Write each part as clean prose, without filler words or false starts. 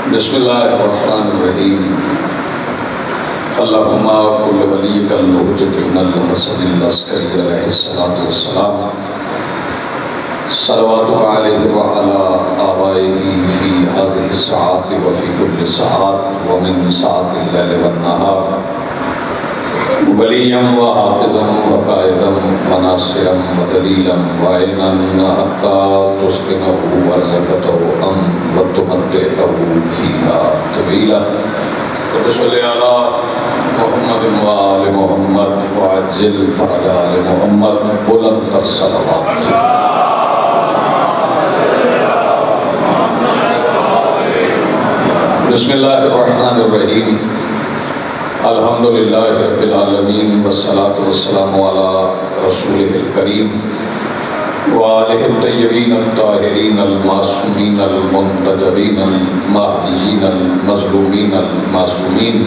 بسم اللہ الرحمن الرحیم اللہم کل ولیک المحجد ابن الحسن العسکری علیہ السلام صلواتک علیہ وعلا آبائہ فی هذه الساعات وفی کل ساعات ومن ساعت اللیل والنہار ولیاً وحافظاً وقائداً وناصراً ودلیلاً وعینا حتی تسکنہ ورزقتہ وتمتعہ فیہا طویلا وصلی علی محمد وآل محمد وعجل فرج آل محمد بلند الصلوات بسم اللہ الرحمن الرحیم الحمدللہ رب العالمین والصلاة والسلام علی رسولہ الکریم وآلہ الطیبین الطاہرین المعصومین المنتجبین المہدیین المظلومین المعصومین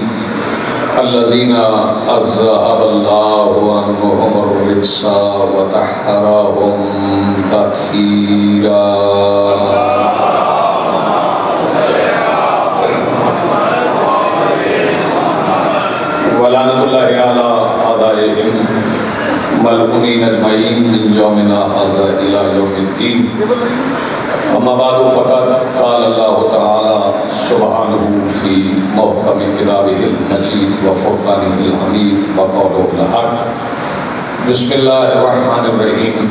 الذین اذہب اللہ عنہم الرجس وطہرہم تطہیرا ولعنت اللہ علی اعدائہم ملعونین اجمعین من یومنا ھذا الی یوم الدین اما بعد فقد قال اللہ تعالی سبحانہ فی محکم کتابہ المجید وفرقانہ الحمید وقولہ الحق بسم اللہ الرحمن الرحیم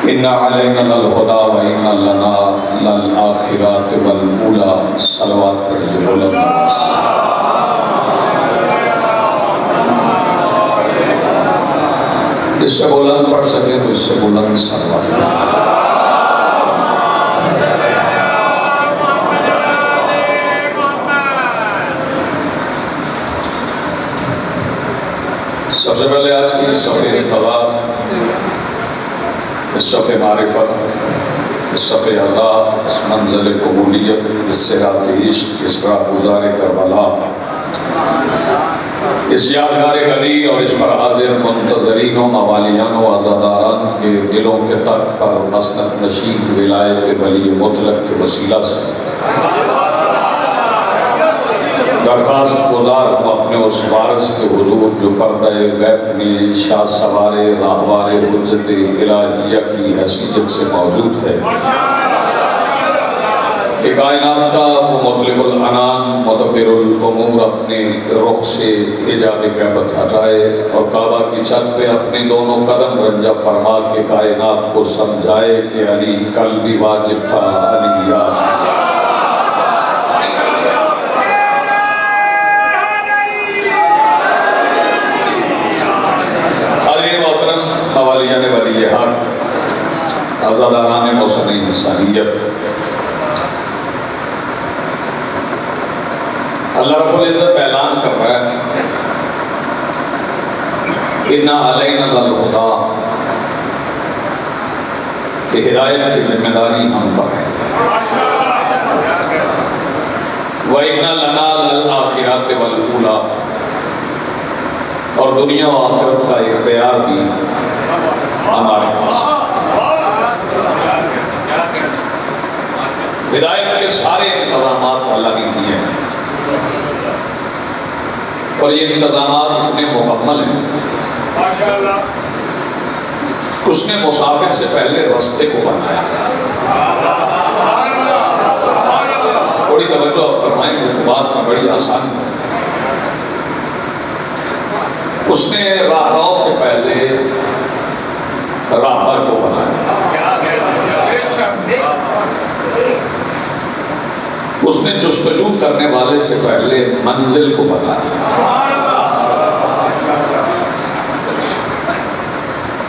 ان علینا للہدی وان لنا للآخرۃ والاولی صلوات پڑھیے بلند آواز اس سے بلند پڑھ سکے تو اس سے بلند صلوات سب سے پہلے آج کی صفحہ ابتدا اس صفحہ معرفت اس صفحہ عزا اس منزل قبولیت اس صراط عشق اس راہ گزار کربلا اس یادگار غنی اور اس پر حاضر منتظرین و موالیان و عزاداران کے دلوں کے تخت پر مسند نشین ولایت ولی مطلق کے وسیلہ سے درخواست گزار ہوں اپنے اس وارث کے حضور جو پردہ غیب میں شاہ سوار راہوار حجت الہیہ کی حیثیت سے موجود ہے کہ کائنات کا وہ مطلب العنان مدبر الامور اپنے رخ سے حجاب غیبت ہٹائے اور کعبہ کی چھت پہ اپنے دونوں قدم رنجہ فرما کے کائنات کو سمجھائے کہ علی کل بھی واجب تھا علی آج حاضرین محترم موالیان ولی حق عزاداران محسن انسانیت اللہ رب العزت اعلان کر رہا ہے اِنَّا عَلَيْنَا لَلْهُدَىٰ کہ ہدایت کی ذمہ داری ہم پر ہے وَإِنَّا لَنَا لَلْآخِرَاتِ وَالْأُولَىٰ اور دنیا و آخرت کا اختیار بھی ہمارے پاس ہدایت کے سارے انتظامات اللہ نے کیے ہیں اور یہ انتظامات اتنے مکمل ہیں اس نے مسافر سے پہلے رستے کو بنایا بڑی توجہ آپ فرمائیں کہ بات میں بڑی آسان ہے اس نے راہرو سے پہلے راہبر کو بنایا اس نے جستجو کرنے والے سے پہلے منزل کو بنایا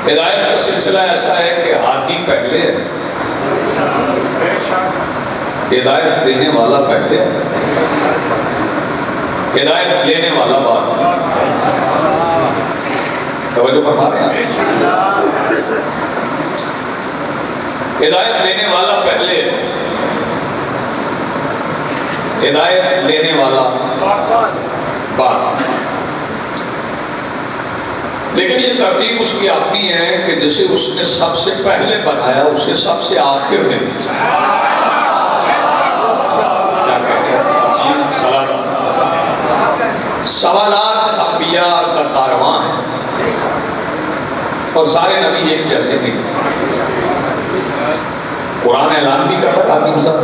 ہدایت کا سلسلہ ایسا ہے کہ ہادی پہلے ہدایت دینے والا پہلے ہدایت لینے والا بعد توجہ فرما رہے ہیں ہدایت دینے والا پہلے ہدایت لینے والا بعد لیکن یہ ترتیب اس کی اپنی ہے کہ جسے اس نے سب سے پہلے بنایا اسے سب سے آخر میں بھیجا سوالات انبیاء کا کارواں ہے اور سارے نبی ایک جیسے تھے. قرآن اعلان بھی کرتا حکیم صاحب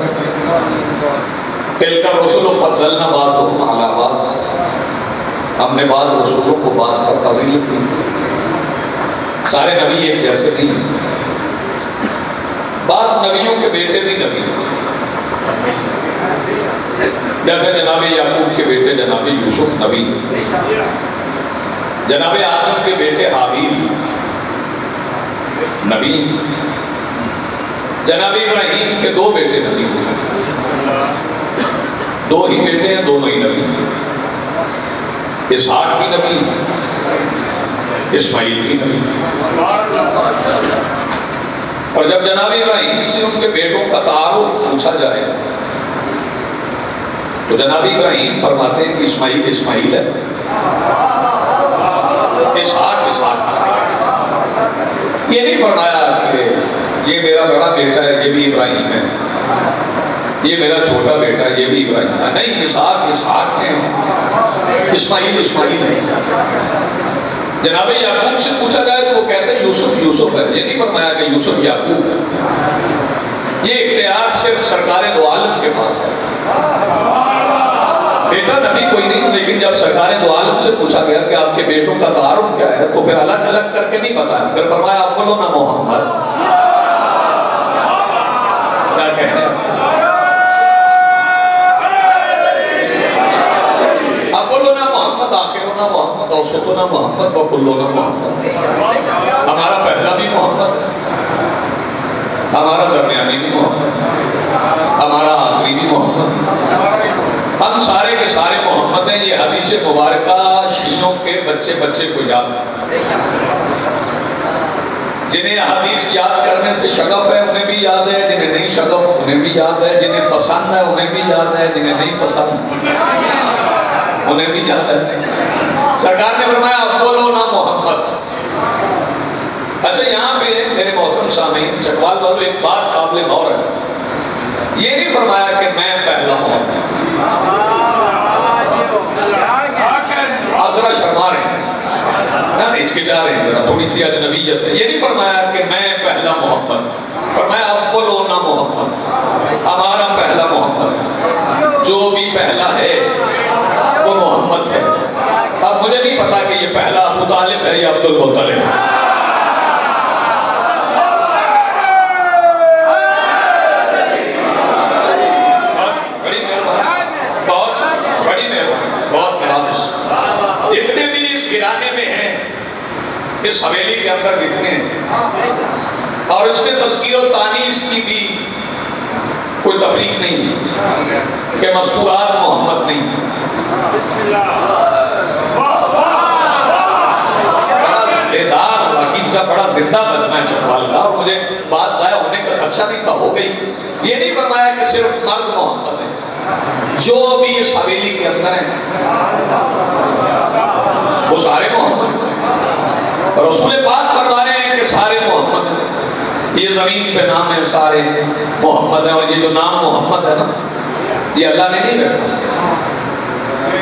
تلک الرسل فضلنا بعضهم علی بعض، ہم نے بعض رسولوں کو بعض پر فضیلت دی. سارے نبی ایک جیسے تھے. بعض نبیوں کے بیٹے بھی نبی، جیسے جناب یعقوب کے بیٹے جناب یوسف نبی، جناب آدم کے بیٹے حابیل نبی، جناب ابراہیم کے دو بیٹے نبی، دو ہی بیٹے ہیں دونوں ہی نبی. اسحاق بھی نبی، اسماعیل بھی نبی. اور جب جناب ابراہیم سے ان کے بیٹوں کا تعارف پوچھا جائے تو جناب ابراہیم فرماتے ہیں کہ اسماعیل اسماعیل ہے، اسحاق اسحاق. یہ نہیں فرمایا کہ یہ میرا بڑا بیٹا ہے یہ بھی ابراہیم ہے، یہ میرا چھوٹا بیٹا ہے یہ بھی ابراہیم ہے. نہیں، اسحاق اسحاق ہیں، اسماعیل اسماعیل ہے. جناب یعقوب سے پوچھا جائے تو وہ کہتے ہیں یوسف یوسف ہے. یہ نہیں فرمایا کہ یوسف یعقوب ہے. یہ اختیار صرف سرکار دو عالم کے پاس ہے. بیٹا نبی کوئی نہیں، لیکن جب سرکار دو عالم سے پوچھا گیا کہ آپ کے بیٹوں کا تعارف کیا ہے تو پھر الگ الگ کر کے نہیں بتایا. پھر فرمایا اولنا محمد. کیا کہنے اولنا محمد، آخرنا محمد، اوسطنا محمد، وکلنا محمد. ہمارا پہلا بھی محمد ہے، ہمارا درمیانی بھی محمد، ہمارا آخری بھی محمد، ہم سارے کے سارے محمد ہیں. یہ حدیث مبارکہ شیعوں کے بچے بچے کو یاد ہے. جنہیں حدیث یاد کرنے سے شغف ہے انہیں بھی یاد ہے، جنہیں نہیں شغف انہیں بھی یاد ہے، جنہیں پسند ہے انہیں بھی یاد ہے، جنہیں نہیں پسند انہیں بھی یاد ہے. سرکار نے فرمایا اولنا محمد. اچھا یہاں پہ میرے محترم سامعین چکوال والوں ایک بات قابل غور ہے. یہ نہیں فرمایا کہ میں پہلا محمد. آپ ذرا شرما رہے ہیں، ہچکچا رہے ہیں، ذرا تھوڑی سی اجنبیت ہے. یہ نہیں فرمایا کہ میں پہلا محمد، فرمایا اولنا محمد، ہمارا پہلا محمد. جو بھی پہلا ہے وہ محمد ہے. اب مجھے نہیں پتا کہ یہ پہلا ابو طالب ہے یا عبد المطلب ہے. جتنے بھی اس گرانے میں ہیں، اس حویلی کے اندر جتنے ہیں، اور اس میں تذکیر و تانیث کی بھی کوئی تفریق نہیں ہے کہ مذکورات محمد نہیں. بڑا بیدار حکیم صاحب، بڑا زندہ مجمع ہے چکوال کا، اور مجھے بات ضائع ہونے کا خدشہ نہیں تھا، ہو گئی. یہ نہیں فرمایا کہ صرف مرد محمد ہے، جو بھی اس حویلی کے اندر ہیں وہ سارے محمد ہیں. رسول پاک فرما رہے ہیں کہ سارے محمد ہیں. یہ زمین پہ نام ہے سارے محمد ہیں. اور یہ جو نام محمد ہے نا، یہ اللہ نے نہیں رکھا،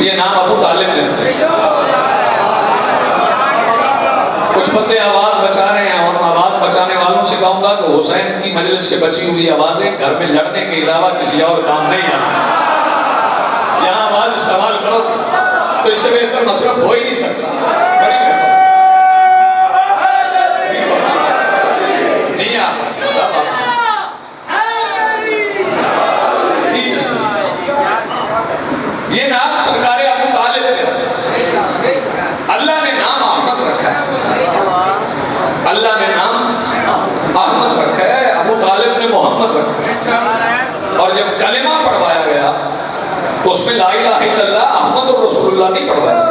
یہ نام ابو طالب نے رکھا. کچھ بندے آواز بچا رہے ہیں، اور آواز بچانے والوں سے کہوں گا کہ حسین کی مجلس سے بچی ہوئی آوازیں گھر میں لڑنے کے علاوہ کسی اور کام نہیں آتی. یہاں آواز استعمال کرو تو اس سے بہتر مصرف ہو ہی نہیں سکتا. بڑی مہربانی. جی آپ صاحب جی بسم اللہ. یہ نام سرکار ابو طالب نے رکھا. اللہ نے نام احمد رکھا ہے، اللہ نے نام احمد رکھا ہے. ابو طالب نے محمد رکھا ہے. اور جب کلمہ پڑھوایا گیا تو اس میں لا الہ الا اللہ احمد الرسول اللہ نہیں پڑھوایا،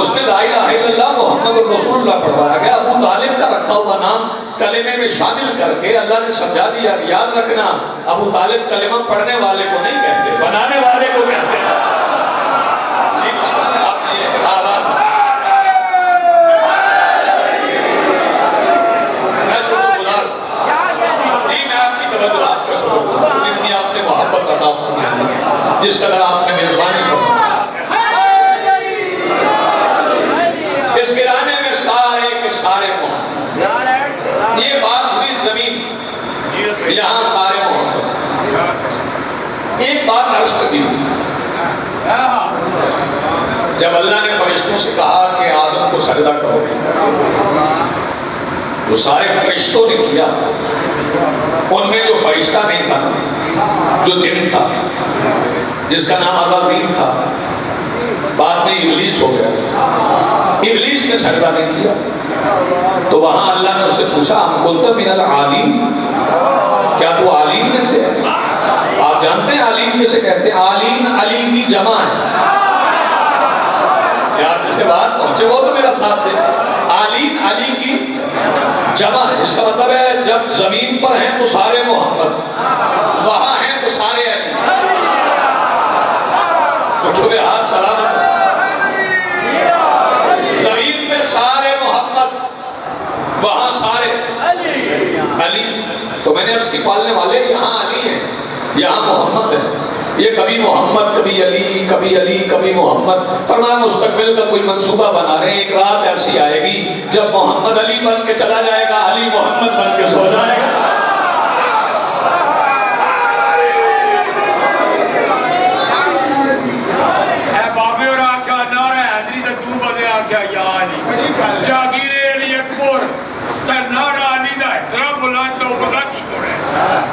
اس میں لا الہ الا اللہ محمد الرسول اللہ پڑھوایا گیا. ابو طالب کا رکھا ہوا نام کلمے میں شامل کر کے اللہ نے سمجھا دیا. یاد رکھنا، ابو طالب کلمہ پڑھنے والے کو نہیں کہتے، بنانے والے کو کہتے ہیں. آپ یہ آواز میں شکر گزار نہیں، میں آپ کی توجہ، آپ کا شکر گزار اتنی آپ نے محبت عطا فرمائی جس قدر آپ نے میزبانی فرمائی. اس گرانے میں سارے کے سارے محمد. یہ بات ہوئی زمین، یہاں سارے محمد. ایک بات عرض کرنی تھی. جب اللہ نے فرشتوں سے کہا کہ آدم کو سجدہ کرو، تو سارے فرشتوں نے کیا. ان میں جو فرشتہ نہیں تھا، جو جن تھا، جس کا نام عزازیل تھا، بعد میں ابلیس ہو گیا. ابلیس نے سجدہ نہیں کیا. تو وہاں اللہ نے اس سے پوچھا ام کنت من العالین، کیا تو عالین میں سے ہے؟ آپ جانتے ہیں عالین کسے کہتے ہیں؟ عالین علی کی جمع ہے. یار جسے بات پہنچے وہ تو میرا ساتھ دے. عالین علی کی جمع ہے. اس کا مطلب ہے جب زمین پر ہیں تو سارے محمد، وہاں ہیں تو سارے علی. اٹھوے ہاتھ سلامت. زمین پہ سارے محمد، وہاں سارے علی. تو میں نے عرض کی پالنے والے یہاں علی ہیں، یہاں محمد ہے. یہ کبھی محمد، کبھی علی، کبھی علی، کبھی محمد. فرمایا مستقبل کا کوئی منصوبہ بنا رہے ہیں. ایک رات ایسی آئے گی جب محمد علی بن کے چلا جائے گا، علی محمد بن کے سو جائے گا. جاگیر علی اکبر نعرہ علی دا اتنا بلند تو پتا کی کون ہے؟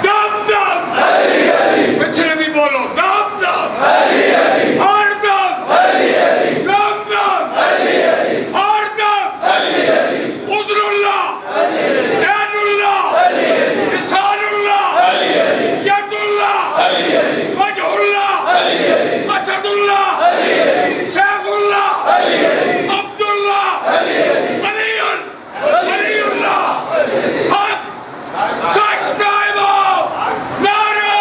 دم دم علی علی. پچھلے بھی بولو دم دم علی علی. ہر دم علی علی. دم دم علی علی. ہر دم علی علی. عذر اللہ علی علی. عین اللہ علی علی. لسان اللہ علی علی. ید اللہ علی علی. وجہ اللہ علی علی. اسد اللہ علی علی. سیف اللہ علی علی. عبد اللہ علی علی. علی اللہ حق سچا امام. نعرہ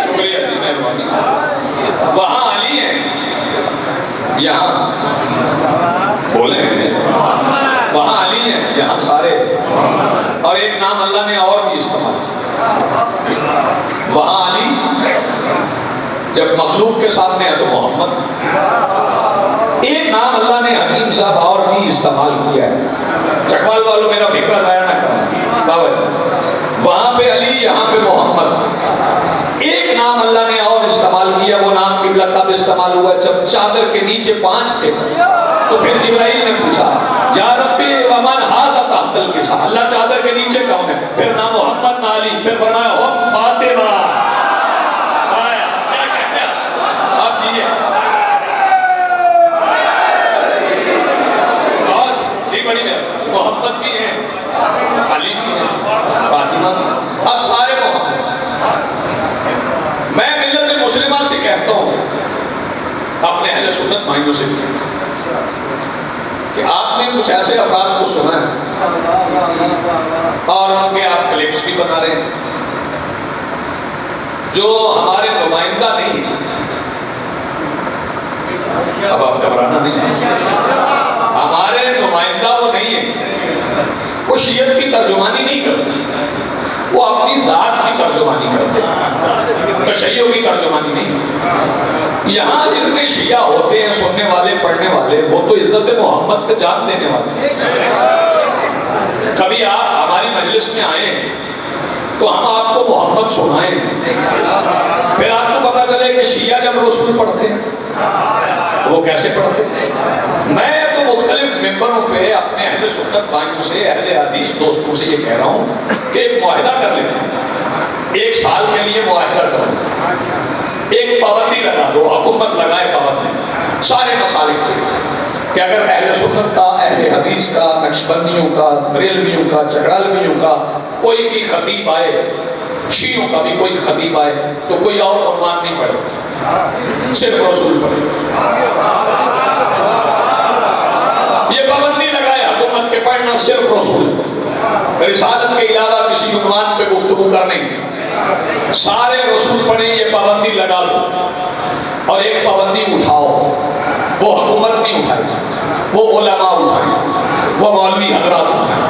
شکریہ جی، مہربانی. وہاں علی ہیں، یہاں بولے ہیں. وہاں علی ہیں، یہاں سارے. اور ایک نام اللہ نے اور بھی استعمال کیا. وہاں علی جب مخلوق کے سامنے ہے تو محمد. ایک نام اللہ نے حکیم صاحب اور بھی استعمال کیا ہے. چکوال والوں میرا فکرہ ضائع نہ کرنا بابا جی. وہاں پہ علی، یہاں پہ محمد. ایک نام اللہ نے اور استعمال کیا. وہ نام قبلہ کب استعمال ہوا؟ جب چادر کے نیچے 5 تھے تو پھر جبرائیل نے پوچھا یا ربی ومن ھذا تحت الکساء، اللہ چادر کے نیچے کون ہے؟ پھر نہ محمد نہ علی. پھر فرمایا ہم فاطمہ. آیا کیا کہتے ہیں آپ یہ بڑی محمد بھی ہیں، علی بھی ہیں، فاطمہ بھی. اب سارے محمد. میں ملت مسلمہ سے کہتا ہوں، اپنے اہل سنت بھائیوں سے کہتا ہوں کہ آپ نے کچھ ایسے افراد کو سنا ہے اور ان کے آپ کلپس بھی بنا رہے ہیں جو ہمارے نمائندہ نہیں ہیں. اب آپ گھبرانا نہیں ہے، ہمارے نمائندہ وہ نہیں ہے. وہ شیعت کی ترجمانی نہیں کرتے، وہ اپنی ذات کی ترجمانی کرتے، تشیع کی ترجمانی نہیں. یہاں جتنے شیعہ ہوتے ہیں سننے والے پڑھنے والے، وہ تو عزت محمد پہ جان دینے والے. کبھی آپ ہماری مجلس میں آئے تو ہم آپ کو محمد سنائیں، پھر آپ کو پتا چلے کہ شیعہ جب رسول پڑھتے ہیں وہ کیسے پڑھتے ہیں. میں تو مختلف ممبروں پہ اپنے اہل سنت بھائیوں سے، اہل حدیث دوستوں سے یہ کہہ رہا ہوں کہ ایک معاہدہ کر لیتے ہیں. 1 سال کے لیے معاہدہ کرو، ایک پابندی لگا دو، حکومت لگائے پابندی سارے مسائل کہ اگر اہل سنت کا، اہل حدیث کا، نقشبندیوں کا، بریلویوں کا، چکڑالویوں کا کوئی بھی خطیب آئے، شیعوں کا بھی کوئی خطیب آئے تو کوئی اور عنوان نہیں پڑھے، صرف رسول پڑھے. یہ پابندی لگائے حکومت کے پڑھنا صرف رسول، رسالت کے علاوہ کسی عنوان پہ گفتگو کرنے. سارے رسول پڑھیں، یہ پابندی لگا دو. اور ایک پابندی اٹھاؤ، وہ حکومت نہیں اٹھائے گی، وہ علماء اٹھائیں، وہ مولوی حضرات اٹھائیں.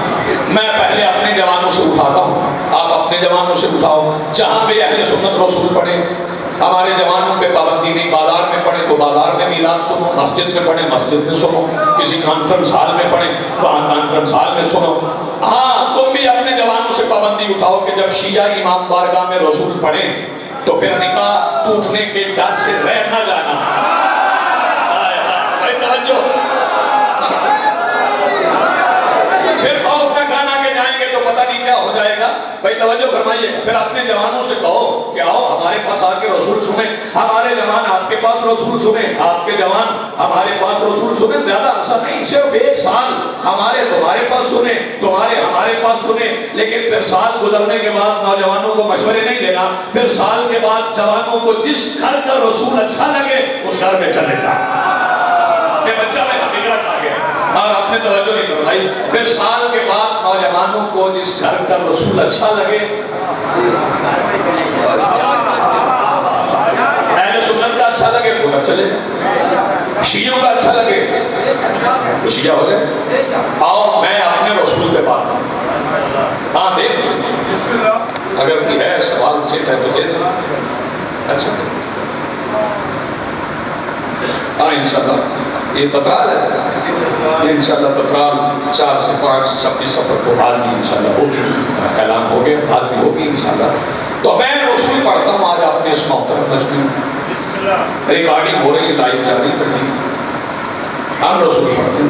میں پہلے اپنے جوانوں سے اٹھاتا ہوں، آپ اپنے جوانوں سے اٹھاؤ. جہاں بھی اہل سنت رسول پڑھیں ہمارے جوانوں پہ پابندی نہیں، بازار میں پڑھیں تو بازار میں میلاد سنو، مسجد میں پڑھیں مسجد میں سنو، کسی کانفرنس ہال میں پڑھیں وہاں کانفرنس ہال میں سنو۔ ہاں تم بھی اپنے جوانوں سے پابندی اٹھاؤ کہ جب شیعہ امام بارگاہ میں رسول پڑھیں تو پھر نکاح ٹوٹنے کے ڈر سے رہ نہ جانا۔ توجہ، پھر خوف کا کھانا کے جائیں گے تو پتہ نہیں کیا ہو جائے گا۔ بھائی توجہ فرمائیے، پھر اپنے جوانوں سے کہو کہ آؤ ہمارے پاس آ کے رسول سنیں، ہمارے جوان آپ کے پاس رسول سنیں، آپ کے جوان ہمارے پاس رسول سنیں۔ زیادہ عرصہ نہیں، صرف 1 سال ہمارے تمہارے پاس سنیں، تمہارے ہمارے پاس سنیں، لیکن پھر سال گزرنے کے بعد نوجوانوں کو مشورے نہیں دینا، پھر سال کے بعد جوانوں کو جس گھر کا رسول اچھا لگے اس گھر میں چلے جائیں۔ یہ بچہ میں حقیقت آ گیا اور آپ نے توجہ نہیں فرمائی۔ پھر سال کے بعد نوجوانوں کو جس گھر کا رسول اچھا لگے، اہل سنت کا اچھا لگے تو گھر چلے جائیں، شیعوں کا اچھا لگے تو شیعہ ہو جائے۔ آؤ میں اپنے رسول پہ بات کروں۔ ہاں دیکھ اگر کوئی ہے سوال چیت ہے تو دے دیں۔ اچھا ہاں انشاءاللہ یہ تترال ہے، انشاءاللہ تترال 4 سے 5 26 سفر کو حاضری انشاءاللہ ہوگی، اعلان ہو گیا، حاضری ہوگی انشاءاللہ۔ تو میں رسول پڑھتا ہوں آج اپنے اس محترم مجمع میں، ریکارڈنگ ہو رہی ہے، لائیو جاری تقریب، ہم رسول پڑھتے ہیں۔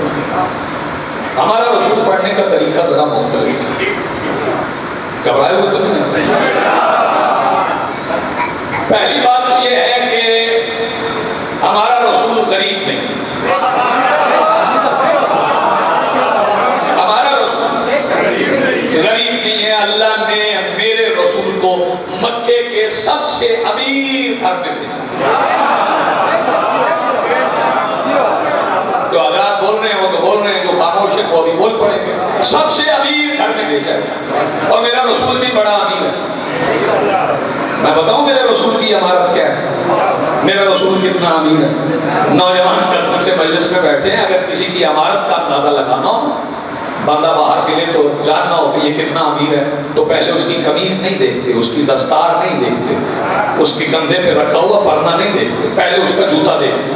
ہمارا رسول پڑھنے کا طریقہ ذرا مختلف ہے، گھبرائے ہوئے تو نہیں ہے۔ پہلی بات یہ ہے کہ ہمارا رسول غریب نہیں، ہمارا رسول غریب نہیں ہے۔ اللہ نے میرے رسول کو مکے کے سب سے امیر گھر میں بھیجا۔ جو حضرات بول رہے ہیں وہ تو بول رہے ہیں، جو خاموش ہے وہ بھی بول پڑیں گے، سب سے امیر گھر میں بھیجا ہے، اور میرا رسول بھی بڑا امیر ہے۔ میں بتاؤں میرے رسول کی عمارت کیا ہے، میرا رسول کتنا امیر ہے۔ نوجوان قسم سے مجلس میں بیٹھے ہیں، اگر کسی کی عمارت کا اندازہ لگانا ہو، بندہ باہر ملے تو جاننا ہو کہ یہ کتنا امیر ہے، تو پہلے اس کی قمیض نہیں دیکھتے، اس کی دستار نہیں دیکھتے، اس کی کندھے پہ رکھا ہوا پرنا نہیں دیکھتے، پہلے اس کا جوتا دیکھتے۔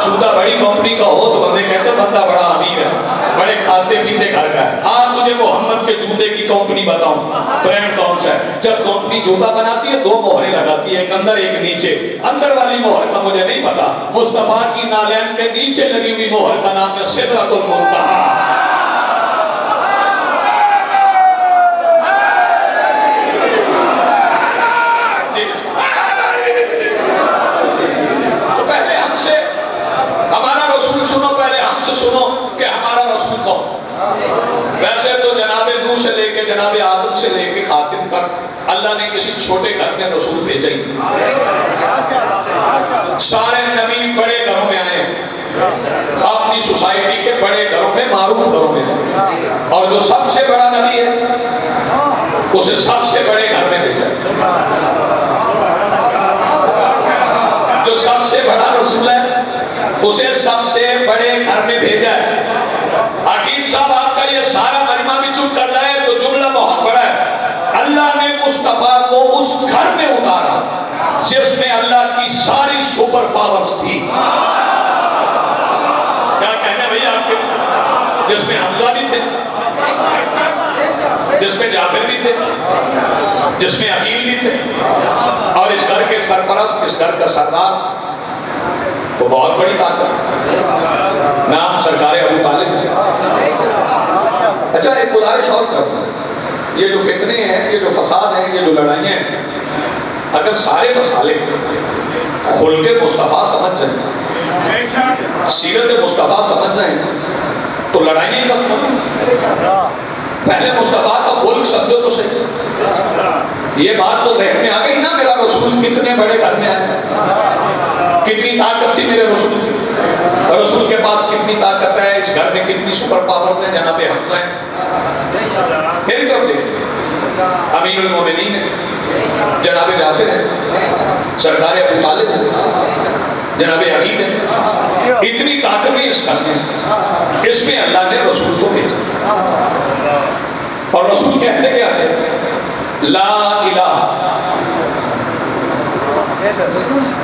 جوتا بڑی کمپنی کا ہو تو بندے کہتے ہیں بندہ بڑا امیر ہے، بڑے کھاتے پیتے گھر کا ہے۔ آج مجھے محمد کے جوتے کی کمپنی بتاؤں، برانڈ کون سا ہے؟ جب کمپنی جوتا بناتی ہے 2 مہریں لگاتی ہے، ایک اندر ایک نیچے۔ اندر والی مہر کا مجھے نہیں پتا، مصطفیٰ کی نالین کے نیچے لگی ہوئی مہر کا نام ہے سدرۃ المنتہیٰ۔ تو پہلے ہم سے ہمارا رسول سنو، پہلے ہم سے سنو کہ ہمارا رسول کون۔ ویسے تو جناب نوح سے لے کے جناب آدم سے لے کے خاتم تک اللہ نے کسی چھوٹے گھر میں رسول بھیجا ہی نہیں۔ سارے نبی بڑے گھروں میں آئے، اپنی سوسائٹی کے بڑے گھروں میں، معروف گھروں میں، اور جو سب سے بڑا نبی ہے اسے سب سے بڑے گھر میں بھیجا۔ جو سب سے بڑا رسول ہے اسے سب سے بڑے گھر میں بھیجا ہے۔ حکیم صاحب آپ کا یہ سارا مجمع بھی چپ کر جائے تو جملہ بہت بڑا ہے۔ اللہ نے مصطفیٰ کو اس گھر میں اتارا جس میں اللہ کی ساری سپر پاورز تھی۔ کیا کہنا بھئی آپ کے؟ جس میں حمزہ بھی تھے، جس میں جعفر بھی تھے، جس میں عقیل بھی تھے، اور اس گھر کے سرپرست، اس گھر کا سردار، وہ بہت بڑی طاقت، نام سرکار ابو طالب۔ اچھا ایک گزارش اور کرتا ہوں، یہ جو فتنے ہیں، یہ جو فساد ہیں، یہ جو لڑائیاں ہیں، اگر سارے مسالے خلق مصطفیٰ سمجھ جائیں، سیرت مصطفیٰ سمجھ جائیں تو لڑائیاں ہی ختم ہوگی۔ پہلے مصطفیٰ کا خلق سمجھو تو صحیح۔ یہ بات تو ذہن میں آ گئی نا، میرا رسول کتنے بڑے گھر میں آیا، کتنی طاقت تھی میرے رسول کی، رسول کے پاس کتنی طاقت ہے، اس گھر میں کتنی سپر پاورز ہیں۔ جناب حمزہ ہیں، میری طرف دیکھیں، امیر المومنین ہے، جناب جعفر ہے، سرکار ابو طالب ہے، جناب عقیل ہے، اتنی طاقتیں اس گھر میں، اس میں اللہ نے رسول کو بھیجا۔ اور رسول کہتے کیا تھے؟ لا الہ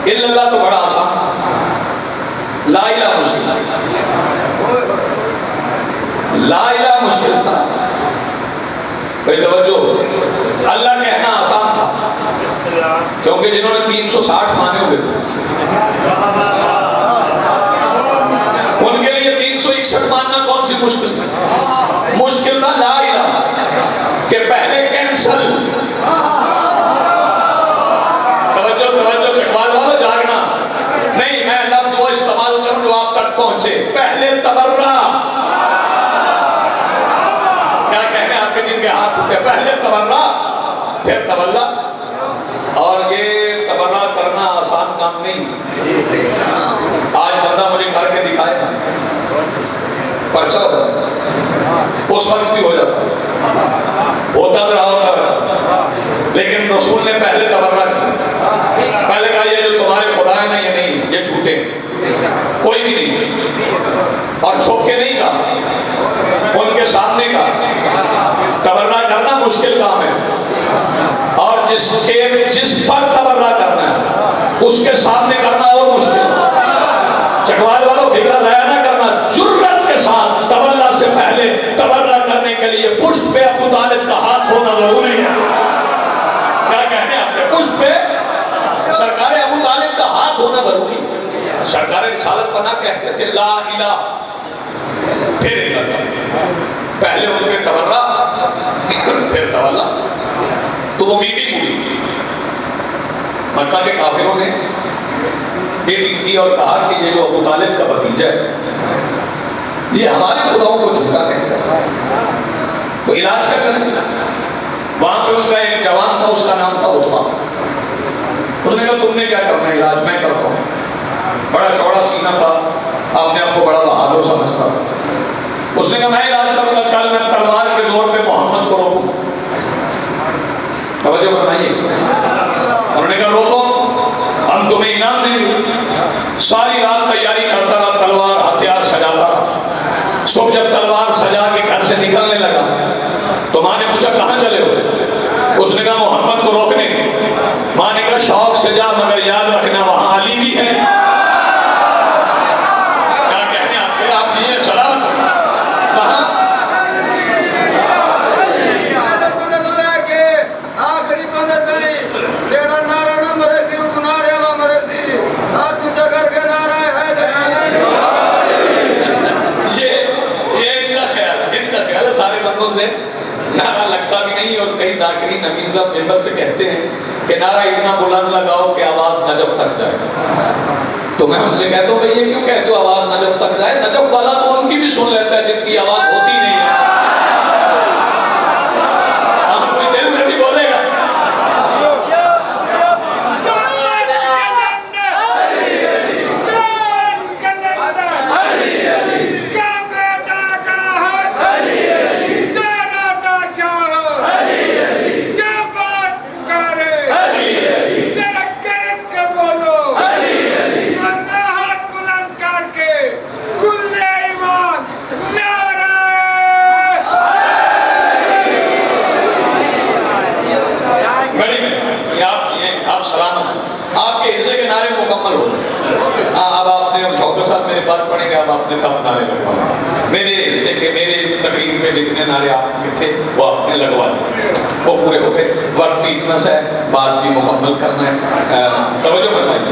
الا اللہ تو بڑا آسان، لا الہ مشکل تھا، لا الہ مشکل تھا. بھائی توجہ، اللہ کہنا آسان تھا کیونکہ جنہوں نے 360 مانے ہوئے تھے ان کے لیے 361 ماننا کون سی مشکل تھی؟ مشکل تھا لا الہ کہ پہلے کینسل. توجہ توجہ چکوال والو جاگنا نہیں، میں لفظ وہ استعمال کروں جو آپ تک پہنچے. پہلے تبرہ، کیا کہنے آپ کے جن کے ہاتھ اٹھے، پہلے تبرہ پھر تولا. اور یہ تبرہ کرنا آسان کام نہیں. آج بندہ مجھے کر کے دکھائے نا، پرچہ ہو جاتا، اس وقت بھی ہو جاتا، ہوتا رہا. لیکن رسول نے پہلے تبرہ کیا. پہلے کہا یہ جو تمہارے خدا ہے نا یہ نہیں، یہ جھوٹے، کوئی بھی نہیں. اور چھپ کے نہیں کہا، ان کے سامنے کہا. تبرہ کرنا مشکل کام ہے، اور جس پر تبرہ کرنا ہے اس کے سامنے کرنا اور مشکل. چکوال والوں فکرہ ضائع نہ کرنا. جرت کے ساتھ تبرہ سے پہلے تبرہ کرنے کے لیے پشت پہ ابو طالب کا ہاتھ ہونا ضروری ہے. کیا کہنے آپ کے پشت پہ سرکار ابو طالب کا ہاتھ ہونا ضروری ہے. سرکار رسالت پناہ کہتے تھے لا الہ پھر اللہ، پہلے ان پہ تبرہ پھر تولا. تو وہ میٹنگ ہوئی، مکہ کے کافروں نے میٹنگ کی اور کہا کہ یہ جو ابو طالب کا بھتیجا ہے یہ ہمارے خداؤں کو جھوٹا کہتا ہے، تو علاج کیا کریں. وہاں پہ ان کا ایک جوان تھا، اس کا نام تھا عتبہ. اس نے کہا تم نے کیا کرنا ہے، علاج میں کرتا ہوں. بڑا چوڑا سینہ تھا، اپنے آپ کو بڑا بہادر سمجھتا تھا. اس نے کہا میں علاج کروں گا، کل میں تلوار کے زور پہ محمد کو روکوں. توجہ فرمائیے. انہوں نے کہا روکو، ہم تمہیں انعام دیں گے. ساری رات تیاری کرتا رہا، تلوار ہتھیار سجاتا رہا. صبح جب تلوار سجا کے گھر سے نکلنے لگا تو ماں نے پوچھا کہاں چلے ہو؟ اس نے کہا محمد کو روکنے. ماں نے کہا شوق سے جا، مگر یاد رکھنا وہاں علی بھی ہے. کیا کہنے آپ کے، آپ یہ سلامت ہو کہاں؟ سے نعرہ لگتا بھی نہیں. اور کئی ذاکرین حکیم صاحب ممبر سے کہتے ہیں کہ نعرہ اتنا بلند لگاؤ کہ آواز نجف تک جائے. تو میں ان سے کہتا ہوں کہ یہ کیوں کہتے ہو آواز نجف تک جائے؟ نجف والا تو ان کی بھی سن لیتا ہے جن کی آواز ہوتی نہیں ہے. ہاں کوئی دل میں بھی بولے گا. آپ کے حصے کے نعرے مکمل ہو گئے. اب آپ نے شوکت صاحب میرے بات پڑھیں گے، اب آپ نے تب نعرے لگوانے. میرے حصے کے، میرے تقریر میں جتنے نعرے آپ کے تھے وہ آپ نے لگوا دیے، وہ پورے ہو گئے. وقت بھی اتنا سا ہے، بات بھی مکمل کرنا ہے. توجہ فرمائیے.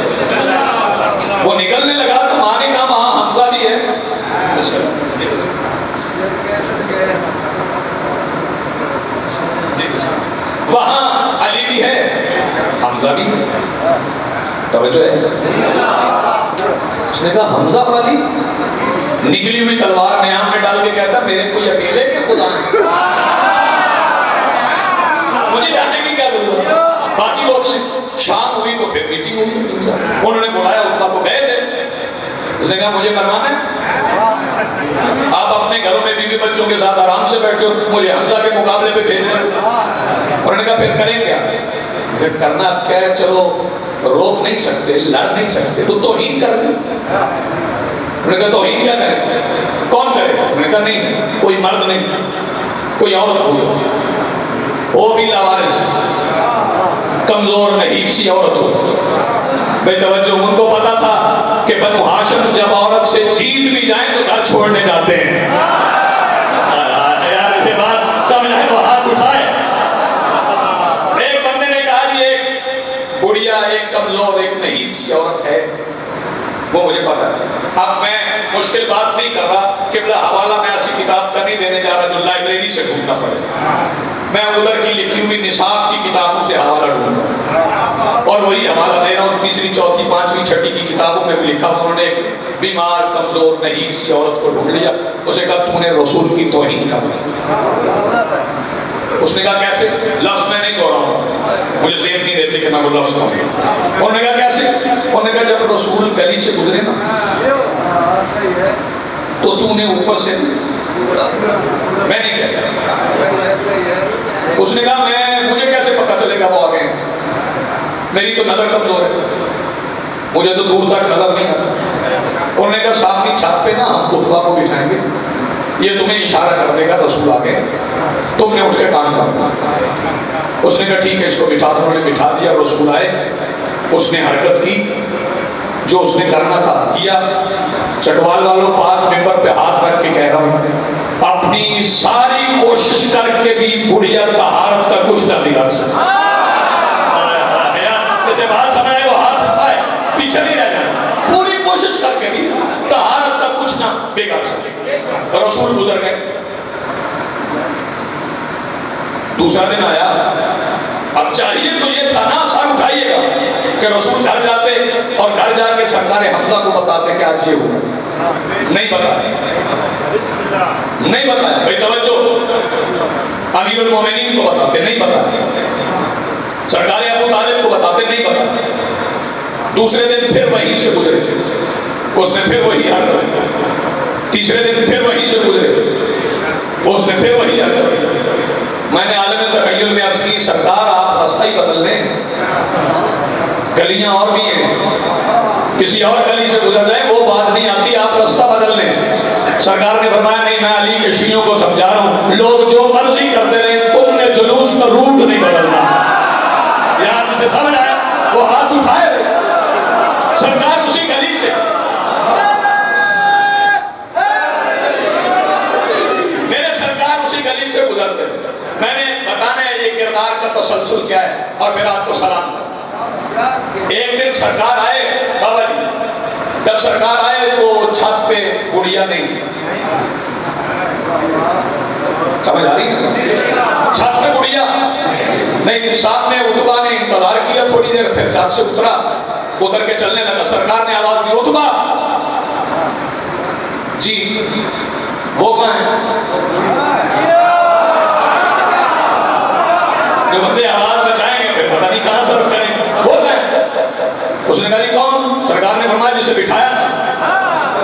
وہ نکلنے لگا تو ماں نے کہا وہاں حمزہ بھی ہے. وہاں علی بھی ہے، حمزہ بھی. توجہ ہے. اس نے کہا حمزہ اور علی. نکلی ہوئی تلوار میان میں ڈال کے کہتا میرے کوئی اکیلے کے خدا ہے، مجھے جانے کی کیا ضرورت ہے، باقی روک لیں. شام ہوئی تو پھر میٹنگ ہوئی. انہوں نے بلایا عتبہ کو، گئے تھے. اس نے کہا مجھے مروانا ہے، آپ اپنے گھروں میں بیوی بچوں کے ساتھ آرام سے بیٹھے ہو، مجھے حمزہ کے مقابلے پہ بھیج رہے ہو. انہوں نے کہا پھر کریں کیا؟ کرنا کیا ہے، چلو روک نہیں سکتے، لڑ نہیں سکتے تو توہین کر دیں. انہوں نے کہا توہین کیا کریں، کون کرے؟ انہوں نے کہا نہیں کوئی مرد نہیں، کوئی عورت ہو وہ بھی لاوارث. کمزور نحیف سی عورت ہوتی. بے توجہ ان کو پتا تھا کہ بنو ہاشم جب عورت سے جیت بھی جائیں تو گھر چھوڑنے جاتے ہیں. یار اسے بات سمجھ آئے وہ ہاتھ اٹھائے. ایک بندے نے کہا جی ایک بڑھیا ایک کمزور ایک نحیف سی عورت ہے وہ مجھے پتا ہے. اب میں مشکل بات نہیں کر رہا کہ بلا حوالہ میں ایسی کتاب کا نہیں دینے جا رہا جو لائبریری سے ڈھونڈنا پڑے. میں ادھر کی لکھی ہوئی نصاب کی کتابوں سے حوالہ ڈھونڈ رہا ہوں اور وہی حوالہ دے رہا ہوں. تیسری چوتھی پانچویں چھٹی کی کتابوں میں بھی لکھا. انہوں نے ایک بیمار کمزور نحیف سی عورت کو ڈھونڈ لیا. اسے کہا تو نے رسول کی توہین کر دی. اس نے کہا کیسے؟ لفظ میں نہیں دہراؤں مجھے ذہن نہیں دیتے کہ میں وہ لفظ کہوں. انہوں نے کہا کیسے؟ انہوں نے کہا جب رسول گلی سے گزرے نا تو نے اوپر سے میں نہیں کہتا. اس نے کہا مجھے کیسے پتا چلے گا وہ آگے ہیں؟ میری تو نظر کمزور ہے مجھے تو دور تک نظر نہیں آتا. انہوں نے کہا ساتھ ہی چھت پہ نا ہم خطبہ کو بٹھائیں گے یہ تمہیں اشارہ کر دے گا رسول آگے تم نے اٹھ کے کام کرنا. اس نے کہا ٹھیک ہے اس کو بٹھا دو. انہوں نے بٹھا دیا. رسول آئے. اس نے حرکت کی جو اس نے کرنا تھا کیا. چکوال والوں پاک ممبر پہ ہاتھ رکھ کے کہہ رہا ہوں اپنی ساری کوشش کر کے بھی بڑھیا طہارت کا کچھ نہ بگاڑ سکتا. جیسے بات سمجھائے وہ ہاتھ اٹھائے پیچھے نہیں رہ جائے. پوری کوشش کر کے بھی طہارت کا کچھ نہ بگاڑ سکے. رسول گزر گئے. دوسرا دن آیا. اب چاہیے تو یہ تھا نا سر اٹھائیے گا کہ رسول گھر جاتے اور گھر جا کے سرکار حمزہ کو بتاتے کہ آج یہ ہوا. نہیں بتایا. نہیں بتایا. بھائی توجہ. امیر المومنین کو بتاتے نہیں بتاتے. سرکار ابو طالب کو بتاتے نہیں بتاتے. دوسرے دن پھر وہیں سے گزرے. اس نے پھر وہی حرکت. تیسرے دن پھر وہیں سے گزرے. اس نے پھر وہی حرکت. میں نے عالم تخیل میں عرض کی سرکار آپ راستہ ہی بدل لیں. گلیاں اور بھی ہیں کسی اور گلی سے گزر جائیں وہ بات نہیں آتی آپ راستہ بدل لیں. سرکار نے فرمایا نہیں میں علی کے شیعوں کو سمجھا رہا ہوں لوگ جو مرضی کرتے رہے تم نے جلوس کا روٹ نہیں بدلنا. یار اسے سمجھ آیا وہ ہاتھ اٹھائے. سرکار اسی گلی سے میرے سرکار اسی گلی سے گزرتے. میں نے بتانا ہے یہ کردار کا تسلسل کیا ہے اور پھر آپ کو سلام. ایک دن سرکار آئے بابا جی. جب سرکار آئے تو چھت پہ گڑیا نہیں تھی. سمجھ آ رہی ہے؟ چھت پہ گڑیا نہیں تھی. ساتھ میں عتبہ نے انتظار کیا تھوڑی دیر پھر چھت سے اترا. اتر کے چلنے لگا. سرکار نے آواز دی عتبہ. جی وہ کہاں ہے؟ جو بندے آواز بچائیں گے پھر پتہ نہیں کہاں سرچ کریں وہ کہاں. اس نے کہا جی کون؟ سرکار نے فرمایا جسے بٹھایا.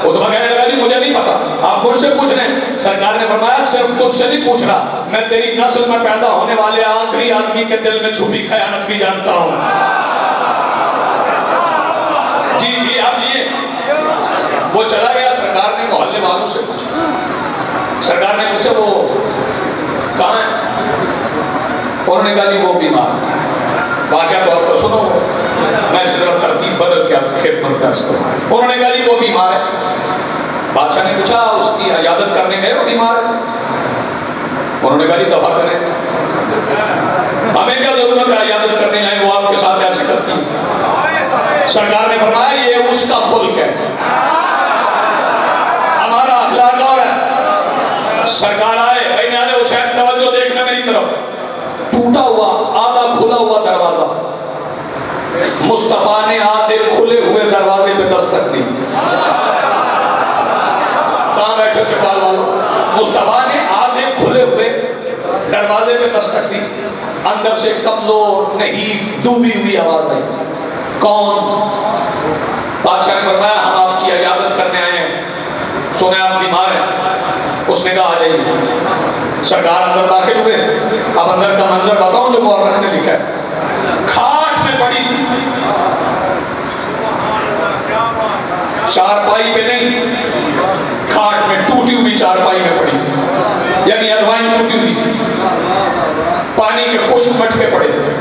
عتبہ کہنے لگا جی مجھے نہیں پتا آپ مجھ سے پوچھ رہے ہیں. سرکار نے فرمایا صرف تجھ سے نہیں پوچھ رہا میں تیری نسل میں پیدا ہونے والے آخری آدمی کے دل میں چھپی خیانت بھی جانتا ہوں. جی آپ یہ وہ چلا گیا. سرکار نے محلے والوں سے پوچھا. سرکار نے پوچھا وہ کہاں ہے؟ انہوں نے کہا جی وہ بیمار. واقعہ طور پر سنو میں اس طرح ترتیب بدل کے آپ کی خدمت پیش کروں. انہوں نے کہا جی وہ بیمار ہے. بادشاہ نے پوچھا اس کی عیادت کرنے گئے وہ بیمار ہے؟ انہوں نے کہا جی دفع کریں. ہمیں کیا ضرورت ہے عیادت کرنے جائیں وہ آپ کے ساتھ ایسے کرتی ہیں. سرکار نے فرمایا یہ اس کا خلق ہے ہمارا اخلاق اور ہے. سرکار آئے بھائی نیازِ حسین توجہ دیکھنا میری طرف. ٹوٹا ہوا آدھا کھلا ہوا دروازہ. مصطفیٰ نے آدھے کھلے ہوئے دروازے پہ دستک دی. کہاں بیٹھے چکال والوں؟ مصطفیٰ نے آدھے کھلے ہوئے دروازے پہ دستک دی. اندر سے کمزور نحیف ڈوبی ہوئی آواز آئی. کون؟ بادشاہ نے فرمایا ہم آپ کی عیادت کرنے آئے ہیں سنے آپ بیمار ہیں. اس نے کہا آ جائیے. سرکار اندر داخل ہوئے. اب اندر کا منظر بتاؤں جو مورخ نے لکھا ہے. کھاٹ میں پڑی تھی. چارپائی پہ نہیں کھاٹ میں ٹوٹی ہوئی چارپائی میں پڑی تھی. یعنی ادوائن ٹوٹی ہوئی تھی. پانی کے خشک مٹکے پڑے تھے.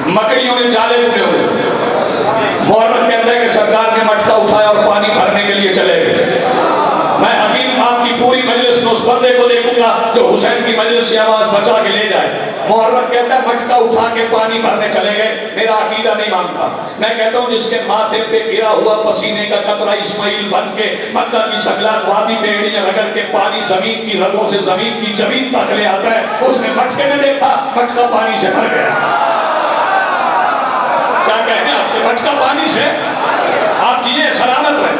مکڑی مکڑیوں نے جالے بنے ہوئے تھے۔ مورخ کہتا ہے کہ سرکار نے مٹکا اٹھایا اور پانی بھرنے کے لیے چلے گئے۔ میں حکیم آپ کی پوری مجلس میں اس بندے کو دیکھوں گا جو حسین کی مجلس سے آواز بچا کے لے جائے۔ مورخ کہتا ہے مٹکا اٹھا کے پانی بھرنے چلے گئے۔ میرا عقیدہ نہیں مانتا، میں کہتا ہوں جس کے ماتھے پہ گرا ہوا پسینے کا قطرہ اسماعیل بن کے مکہ کی سگلات وادی پہ ایڑیاں رگڑ کے پانی زمین کی رگوں سے زمین کی زمین تک لے آتا ہے، اس نے مٹکے میں دیکھا مٹکا پانی سے بھر گیا۔ کیا کہنے آپ کے مٹکا پانی سے؟ آپ جیے سلامت رہے،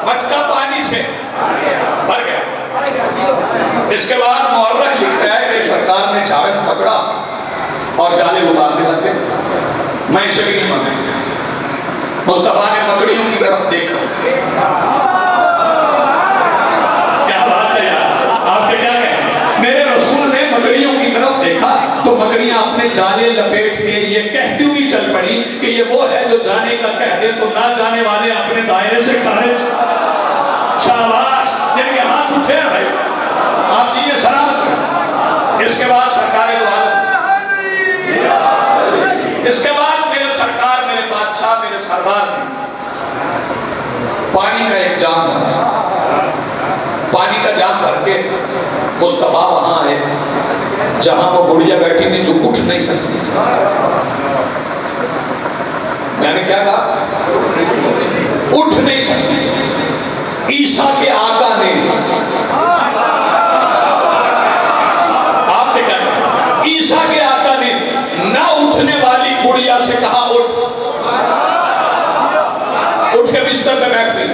مٹکا پانی سے بھر گیا۔ اس کے بعد مورخ لکھتا ہے کہ سرکار نے جھاڑ پکڑا اور جالے اتارنے لگے۔ میں اسے بھی نہیں مانتا۔ مصطفیٰ نے مکڑیوں کی طرف دیکھا۔ کیا بات ہے یار، آپ کے کیا کہیں؟ میرے رسول نے مکڑیوں کی طرف دیکھا تو مکڑیاں اپنے جالے لپیٹ کے یہ کہتی ہوئی چل پڑی کہ یہ وہ ہے جو جانے کا کہہ دے تو نہ جانے والے اپنے دائرے سے خارج۔ شاباش، جن کے ہاتھ اٹھے ہیں بھائی، آپ جی یہ سلامت کریں۔ اس کے بعد سرکار دو عالم، اس کے بعد میرے سرکار، میرے بادشاہ، میرے سردار نے پانی کا ایک جام بھرا۔ پانی کا جام بھر کے مصطفیٰ وہاں آئے جہاں وہ بڑھیا بیٹھی تھی جو اٹھ نہیں سکتی۔ میں نے کیا کہا؟ اٹھ نہیں سکتی۔ عیسیٰ کے آقا نے، آپ نے کیا کہا؟ عیسیٰ کے آقا نے نہ اٹھنے والی بڑھیا سے کہا اٹھ کے بستر پہ بیٹھ گئی۔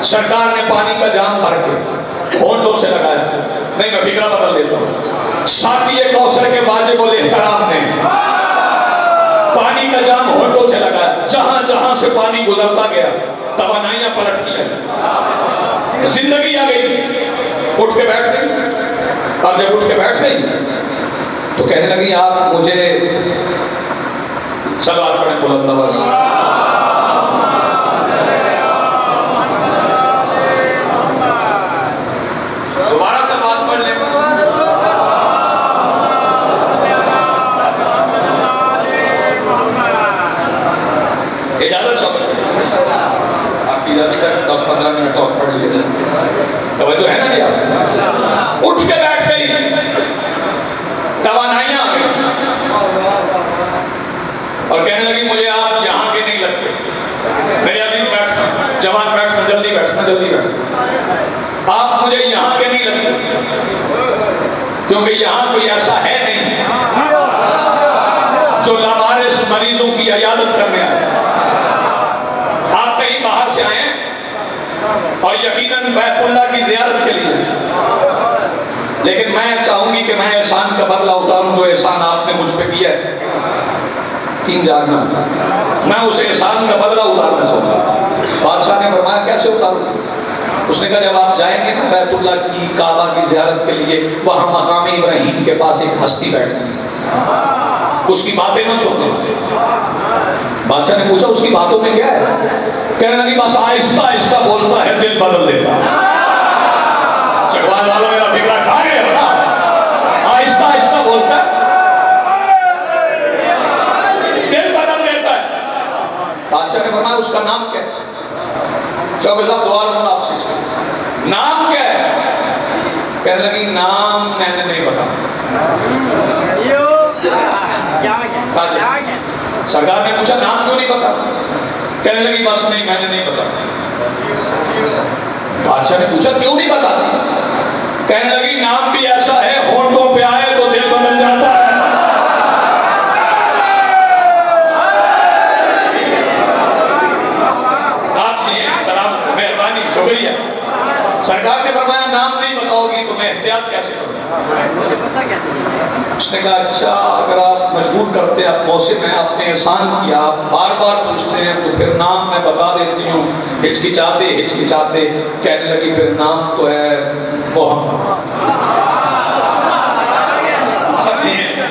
سرکار نے پانی کا جام بھر کے ہونٹوں سے لگایا۔ نہیں، میں فکرہ بدل دیتا ہوں۔ ساقی کوثر کے واجب الاحترام نے پانی کا جام ہونٹوں سے لگایا۔ جہاں جہاں سے پانی گزرتا گیا توانائیاں پلٹ گئی، زندگی آ گئی۔ اٹھ کے بیٹھ گئی، اور جب اٹھ کے بیٹھ گئی تو کہنے لگی آپ مجھے صلوات پڑھیں بلند آواز سے۔ دوبارہ صلوات پڑھ لیں۔ اجازت شکر آپ کی اجازت ہے 10-15 منٹ اور پڑھ لیے جائے، توجہ ہے نا جی آپ؟ اٹھ کے بیٹھ گئی، توانائیاں آ گئی اور کہنے لگی مجھے آپ یہاں کے نہیں لگتے، میرے عزیز بیٹھنا، جوان بیٹھنا، جلدی بیٹھنا، جلدی بیٹھنا، آپ مجھے یہاں کے نہیں لگتے کیونکہ یہاں کوئی ایسا ہے نہیں جو لاوارث مریضوں کی عیادت کرنے آئے۔ آپ کہیں باہر سے آئے ہیں اور یقیناً بیت اللہ کی زیارت کے لیے، لیکن میں چاہوں گی کہ میں احسان کا بدلہ اتاروں جو احسان آپ نے مجھ پہ کیا ہے۔ یقین جاننا، میں اس احسان کا بدلہ اتارنا چاہتا ہوں۔ بادشاہ نے فرمایا کیسے اتاروں؟ اس نے کہا جب آپ جائیں گے نا بیت اللہ کی کعبہ کی زیارت کے لیے، وہاں مقام ابراہیم کے پاس ایک ہستی بیٹھتی ہے، اس کی باتیں نہ سنیں۔ بادشاہ نے پوچھا اس کی باتوں میں کیا ہے؟ کہنے لگی بس آہستہ آہستہ بولتا ہے، دل بدل دیتا ہے۔ چکوال والا میرا فکرہ کھا گیا بڑا، آہستہ آہستہ بولتا ہے، دل بدل دیتا ہے۔ بادشاہ نے فرمایا اس کا نام کیا ہے؟ چوکر صاحب دعا لوں آپ سے، نام کیا ہے؟ کہنے لگی نام میں نے نہیں بتا۔ سرکار نے پوچھا نام کیوں نہیں بتا؟ کہنے لگی بس نہیں میں نے نہیں بتا۔ بادشاہ نے پوچھا کیوں نہیں بتاتی؟ کہنے لگی نام بھی ایسا ہے ہونٹوں پہ آئے تو دل بدل جاتا ہے۔ آپ سے سلامت، مہربانی، شکریہ۔ سرکار نے فرمایا نام نہیں بتاؤ گی تو میں احتیاط کیسے کروں؟ اس نے کہا اچھا اگر آپ مجبور کرتے آپ موسم ہیں، آپ نے احسان کیا، آپ بار بار پوچھتے ہیں تو پھر نام میں بتا دیتی ہوں۔ ہچکچاتے کہنے لگی پھر نام تو ہے محمد۔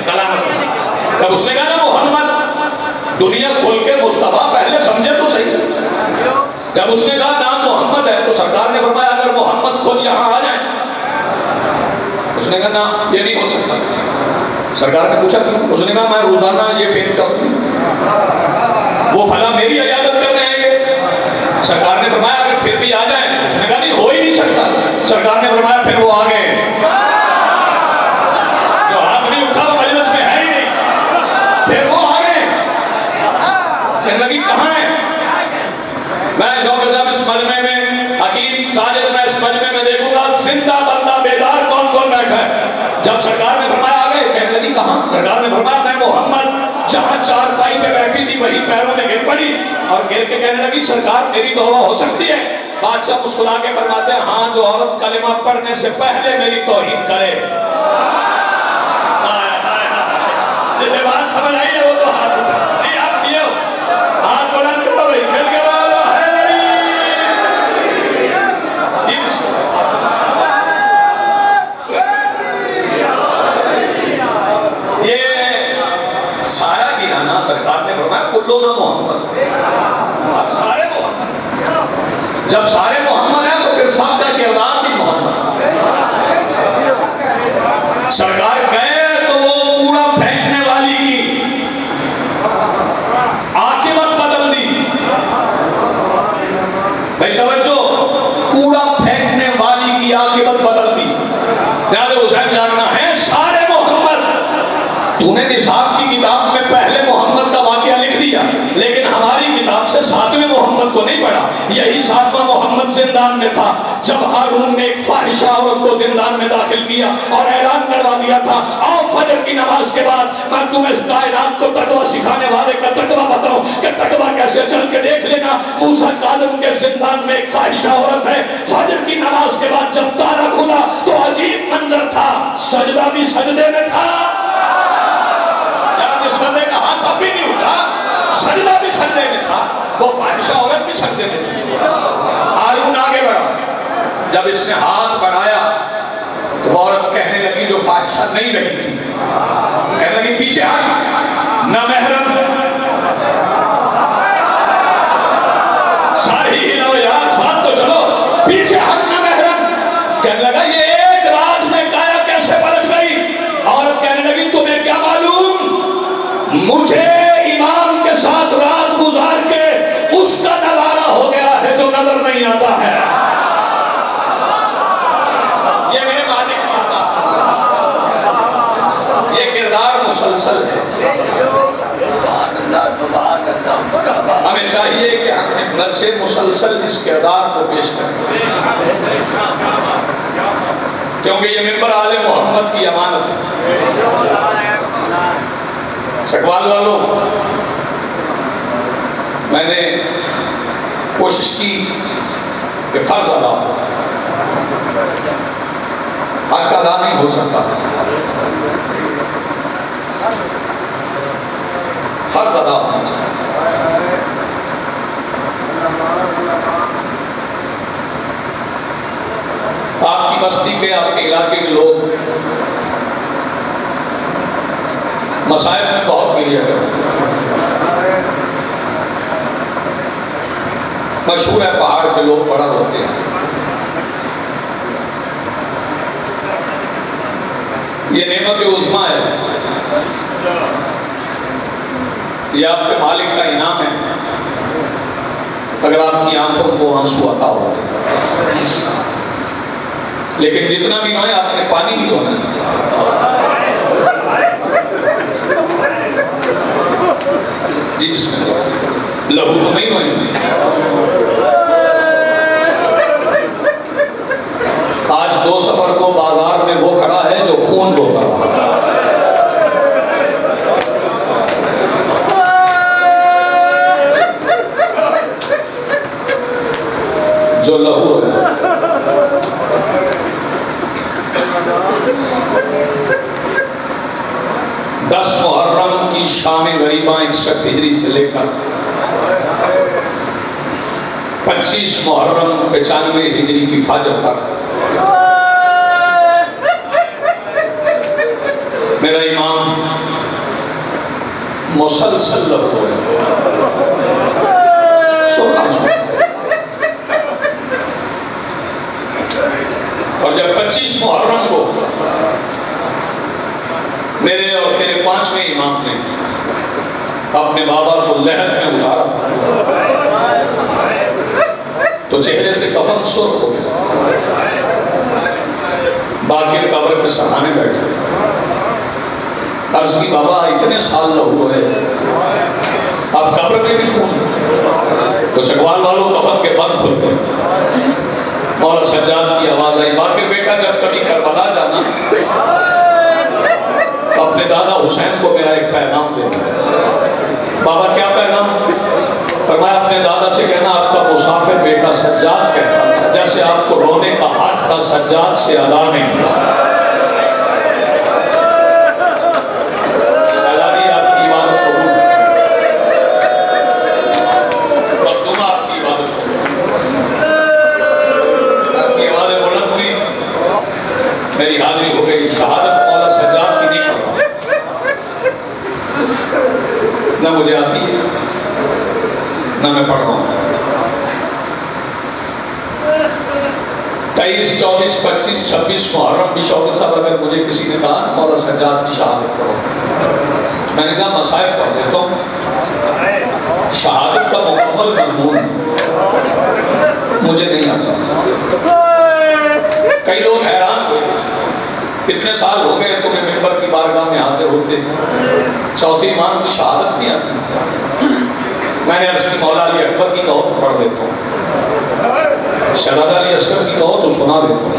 سلامت۔ جب اس نے کہا نا محمد، دنیا کھول کے مصطفیٰ پہلے سمجھے تو صحیح۔ جب اس نے کہا نام محمد ہے تو سرکار نے فرمایا اگر محمد خود یہاں آ جائیں۔ اس نے کہا نا یہ نہیں ہو سکتا۔ سرکار نے پوچھا کیوں؟ اس نے کہا میں روزانہ یہ فیل کرتی ہوں سرکار نے فرمایا اگر پھر بھی آ جائیں، اس نے کہا نہیں ہو ہی نہیں سکتا. سرکار نے فرمایا پھر وہ آ گئے. جو ہاتھ نہیں اٹھا وہ مجلس میں ہے ہی نہیں. پھر وہ آ گئے. کہنے لگی کہاں ہے؟ میں جوکر صاحب اس مجمع میں حکیم ساجد میں اس مجمع میں دیکھوں گا زندہ بندہ بیدار کون کون بیٹھا ہے. جب سرکار نے فرمایا آ گئے، کہنے لگی کہاں؟ سرکار نے فرمایا میں محمد جہاں چارپائی پہ بیٹھی تھی وہی پیروں میں گر پڑی اور گر کے کہنے لگی سرکار میری توبہ ہو سکتی ہے؟ بادشاہ مسکرا کے فرماتے ہیں ہاں جو عورت کلمہ پڑھنے سے پہلے میری توہین کرے. جسے بات سمجھ آئی ہے وہ تو ہاتھ اٹھا. جی آپ کیے ہو ہاتھ بلند کرو بھائی مل کے بولو حیدری. جی بسم اللہ. یہ سارا گیا نا سرکار نے فرمایا کلو نہ محمد، سارے محمد. جب سارے محمد ہیں تو پھر سب کا کردار بھی محمد. سرکار گئے تو وہ کوڑا پھینکنے والی کی عاقبت بدل دی. بھائی توجہ، کوڑا پھینکنے والی کی عاقبت بدل دی. یاد حسین جاننا ہے سارے محمد. تو نے نصاب کی کتاب میں پہلے محمد کا واقعہ لکھ دیا لیکن ہماری کتاب سے 7ویں محمد کو نہیں پڑھا. یہی 7واں محمد زندان میں تھا جب ہارون نے ایک فاحشہ عورت کو زندان میں داخل کیا اور اعلان کروا دیا تھا آؤ فجر کی نماز کے بعد میں تمہیں کائنات کو تقوی سکھانے والے کا تقوی بتاؤں کہ تقوی کیسے. چل کے دیکھ لینا موسیٰ کاظم کے زندان میں ایک فاحشہ عورت ہے. فجر کی نماز کے بعد جب تالا کھلا تو عجیب منظر تھا، سجدہ بھی سجدے میں تھا. جس بندے کا ہاتھ اب بھی نہیں اٹھا سجدہ بھی سجدے میں تھا، وہ فاحشہ عورت بھی سجدے میں تھی. ہارون آگے بڑھا. جب اس نے ہاتھ بڑھایا تو وہ عورت کہنے لگی جو فاحشہ نہیں رہی تھی، کہنے لگی پیچھے ہٹ نہ محرم. ساری ہلو یار ساتھ تو چلو. پیچھے ہٹ نہ محرم. کہنے لگا یہ ایک رات میں کایا کیسے پلٹ گئی؟ عورت کہنے لگی تمہیں کیا معلوم، مجھے امام کے ساتھ رات گزار کے اس کا نظارہ ہو گیا ہے جو نظر نہیں آتا ہے. یہ میرے مالک کی عطا. یہ کردار مسلسل ہے. ہمیں چاہیے کہ ہم حکمت سے مسلسل اس کردار کو پیش کریں کیونکہ یہ منبر آل محمد کی امانت ہے. چکوال والوں، میں نے کوشش کی کہ فرض ادا ہو. حق ادا نہیں ہو سکتا، فرض ادا ہونا چاہیے. آپ کی بستی کے آپ کے علاقے کے لوگ مسائل میں بہت گریا کرتے ہیں. مشہور ہے پہاڑ پہ لوگ بڑا ہوتے ہیں. یہ نعمت عظمیٰ ہے، یہ آپ کے مالک کا انعام ہے. اگر آپ کی آنکھوں کو آنسو عطا ہوتے لیکن جتنا بھی روئے آپ نے پانی ہی رونا ہے. جی بسم اللہ. لہو تو نہیں روئیں. آج 2 سفر کو بازار میں وہ کھڑا ہے جو خون روتا رہا، جو لہو روئے. دس محرم کی شام غریبہ 61 ہجری سے لے کر 25 محرم 95 ہجری کی فجر تک میرا امام مسلسل لہو ہے. اور جب 25 محرم کو میرے اور تیرے 5ویں امام نے اپنے بابا کو لحد میں اتارا تھا تو چہرے سے کفن سرخ ہو گیا. باقر قبر میں سہانے بیٹھے. عرض کی بابا اتنے سال لہو ہے اب قبر میں بھی خون. تو چکوال والوں کفن کے بند کھل گئے. مولا سجاد کی آواز آئی باقر بیٹا جب کبھی کربلا جانا تو اپنے دادا حسین کو میرا ایک پیغام دے. بابا کیا پیغام؟ فرمایا اپنے دادا سے کہنا آپ کا مسافر بیٹا سجاد کہتا تھا جیسے آپ کو رونے کا حق تھا سجاد سے ادا نہیں ہوا. شہزادی آپ کی عبادت قبول مخدومہ آپ کی عبادت قبول. آپ کی عبادت بلند ہوئی میری حاضری ہو گئی. شہادت مولا سجاد کی نہیں پڑھا نہ مجھے آتی ہے نہ میں پڑھ رہا ہوں. 23, 24, 25, 26 محرم بھی شوکت صاحب اگر مجھے کسی نے کہا مولا سجاد کی شہادت پڑھو میں نے کہا مصائب پڑھ دیتا ہوں. شہادت کا مکمل مضمون مجھے نہیں آتا. کئی لوگ حیران ہوئے اتنے سال ہو گئے تمہیں ممبر کی بارگاہ میں حاضر ہوتے چوتھے امام کی شہادت نہیں آتی. میں نے عرض کی مولا علی اکبر کی کہو تو پڑھ دیتا ہوں. شہزادہ علی اصغر کی کہو تو سنا دیتا ہوں.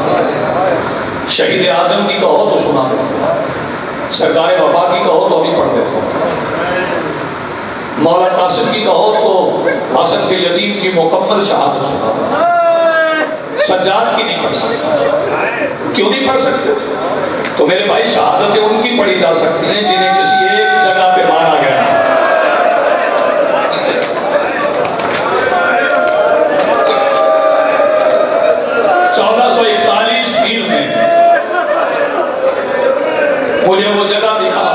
شہید اعظم کی کہو تو سنا دیتا ہوں. سرکار وفا کی کہو تو ابھی پڑھ دیتا ہوں. مولا قاسم کی کہو تو حسن کے یتیم کی مکمل شہادت سنا دیتا ہوں. سجاد کی نہیں پڑھ سکتے. کیوں نہیں پڑھ سکتے؟ تو میرے بھائی شہادتیں ان کی پڑھی جا سکتی ہیں جنہیں کسی ایک جگہ پہ مارا گیا. 1441 میل میں مجھے وہ جگہ دکھا.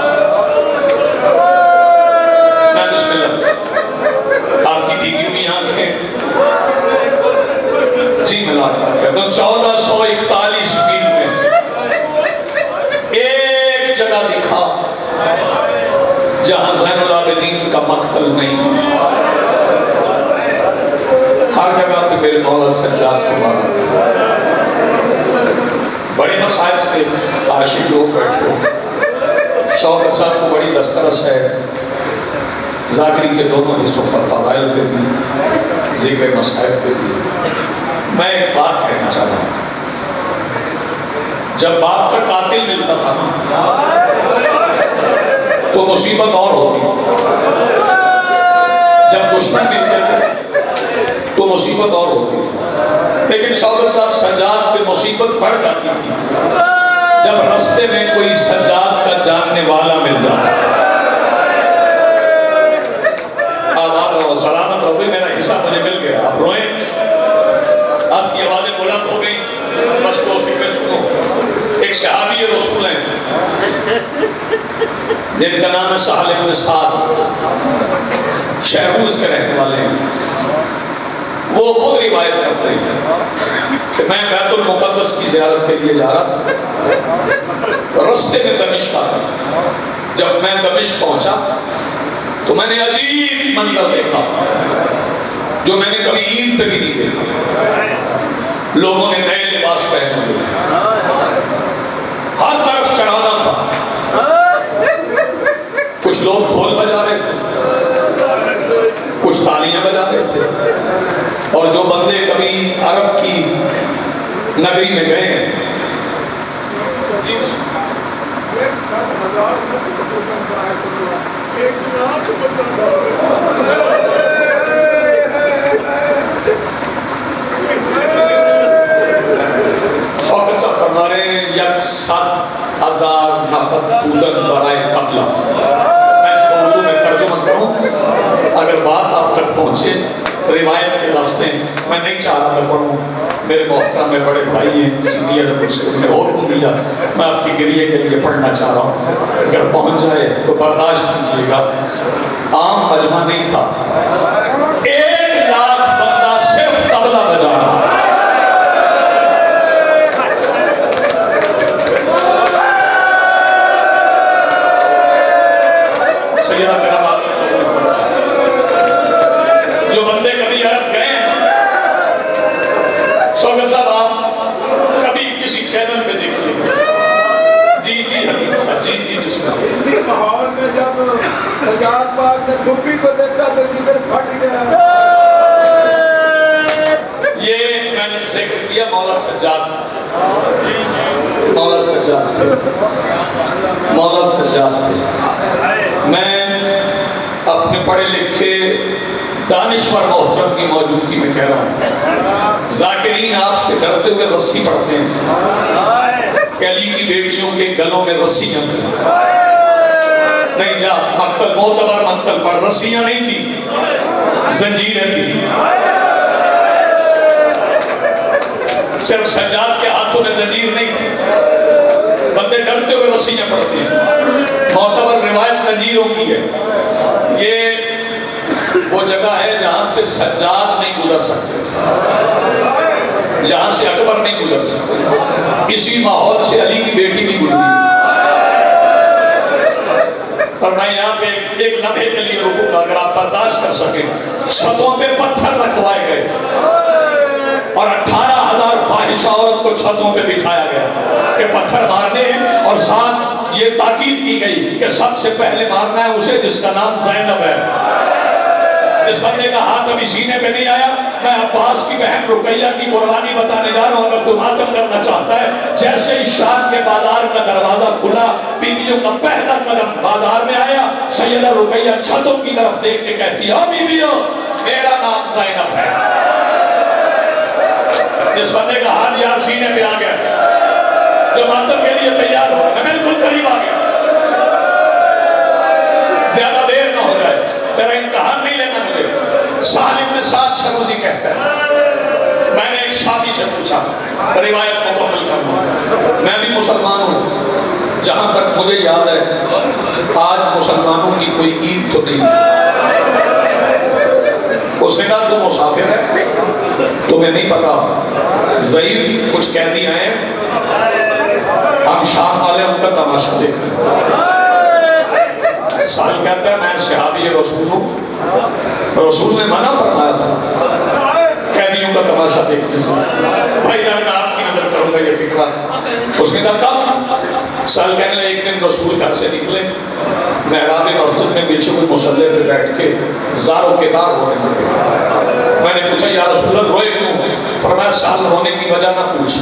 میں بسم اللہ آپ کی بھیگی ہوئی آنکھیں جی ملا کر تو 1441 میل میں ایک جگہ دکھا جہاں زین العابدین کا مقتل نہیں. ہر جگہ پہ میرے مولا سجاد کو مارا گیا. بڑے مصائب سے عاشق لوگ بیٹھے ہو. شوکت صاحب کو بڑی دسترس ہے ذاکری کے دونوں حصوں پر فضائل پہ بھی ذکر مصائب پہ بھی. میں ایک بات کہنا چاہتا ہوں. جب باپ کا قاتل ملتا تھا تو مصیبت اور ہوتی. جب دشمن ملتے تھے تو مصیبت اور ہوتی تھی. لیکن شوکت صاحب سجاد پہ مصیبت بڑھ جاتی تھی جب رستے میں کوئی سجاد کا جاننے والا مل جاتا تھا. آباد رہو سلامت رہو. میرا حصہ مجھے مل گیا. آپ روئیں آپ کی آوازیں بلند ہو گئی. بس دو فکریں سنو. ایک صحابی رسول ہیں جن کا نام ہے سہل بن سعد شہروز کے رہنے والے ہیں. وہ خود روایت کرتے ہیں کہ میں بیت المقدس کی زیارت کے لیے جا رہا تھا. رستے میں دمشق آتا. جب میں دمشق پہنچا تو میں نے عجیب منظر دیکھا جو میں نے کبھی عید پہ بھی نہیں دیکھا. لوگوں نے نئے لباس پہنے ہوئے تھے. ہر طرف چڑھانا تھا. کچھ لوگ ڈھول بجا رہے تھے کچھ تالیاں بجا رہے تھے. اور جو بندے کبھی عرب کی نگری میں گئے ہیں جی شوکت صاحب فرما رہے ہیں 7,000 نفر بودن برائے قبلہ. میں اس کو اردو میں ترجمہ کروں اگر بات آپ تک پہنچے. روایت کے لفظ ہیں میں نہیں چاہ رہا میں پڑھوں. میرے محترم میں بڑے بھائی ہیں سیدھی ادب سے انہوں نے حکم دیا. میں آپ کی گریے کے لیے پڑھنا چاہ رہا ہوں. اگر پہنچ جائے تو برداشت کیجیے گا. عام مجمع نہیں تھا. 1 لاکھ بندہ صرف طبلہ بجا رہا. سیدہ میرا بات جو بندے کبھی عرب گئے گپی کو دیکھا تو جدھر پھٹ گیا. یہ میں نے ذکر کیا مولا سجاد تھے. میں اپنے پڑھے لکھے دانشور محترم کی موجودگی میں کہہ رہا ہوں، ذاکرین آپ سے ڈرتے ہوئے رسی پڑھتے ہیں کہ علی کی بیٹیوں کے گلوں میں رسیاں تھیں. نہیں جا مقتل معتبر مقتل پر رسیاں نہیں تھی، زنجیریں تھی. صرف سجاد کے ہاتھوں میں زنجیر نہیں تھی، بندے ڈرتے ہوئے رسیاں پڑھتے ہیں. معتبر روایت زنجیروں کی ہے. یہ وہ جگہ ہے جہاں سے سجاد نہیں گزر سکتے، جہاں سے اکبر نہیں گزر سکتے. اسی ماحول سے علی کی بیٹی بھی گزری. اور میں یہاں پہ ایک لمحے کے لیے رکوں گا اگر آپ برداشت کر سکیں. چھتوں پہ پتھر رکھوائے گئے اور 18,000 فاحشہ عورت کو چھتوں پہ بٹھایا گیا کہ پتھر مارنے، اور ساتھ یہ تاکید کی گئی کہ سب سے پہلے مارنا ہے اسے جس کا نام زینب ہے. جس بندے کا ہاتھ ابھی سینے پہ نہیں آیا، میں عباس کی بہن رقیہ کی قربانی بتانے جا رہا ہوں. اگر تو ماتم کرنا چاہتا ہے، جیسے ہی شام کے بازار کا دروازہ کھلا، بیویوں کا پہلا قدم بازار میں آیا. سیدہ رقیہ چھتوں کی طرف دیکھ کے کہتی ہے، او بیویوں میرا نام زینب ہے. جس بندے کا ہاتھ یار سینے پہ آ گیا، جو ماتم کے لیے تیار ہو، میں بالکل قریب آ گیا. زیادہ دیر نہ ہو جائے، تیرا امتحان نہیں لینا مجھے. سالم نے ساتھ شروزی کہتا ہے. میں نے ایک شادی سے پوچھا، روایت مکمل کرنا. میں بھی مسلمان ہوں، جہاں تک مجھے یاد ہے آج مسلمانوں کی کوئی عید تو نہیں. اس نے کہا تو مسافر ہے، تمہیں نہیں پتا ضعیف کچھ قیدی آئے ہیں، ہم شام والے ان کا تماشا دیکھ رہے ہیں. سال کہتا ہے میں صحابی رسول ہوں، رسول نے منع فرمایا تھا قیدیوں کا تماشا دیکھنے سے. بھائی جان میں آپ کی نظر کروں گا یہ فکرہ. اس نے کہا کب؟ سال کہنے لگا ایک دن رسول گھر سے نکلے، محراب مسجد میں بچھے ہوئے مصلی پہ بیٹھ کے زار و کتار ہونے لگے. میں نے پوچھا یا رسول اللہ روئے کیوں؟ فرمایا سال رونے کی وجہ نہ پوچھ،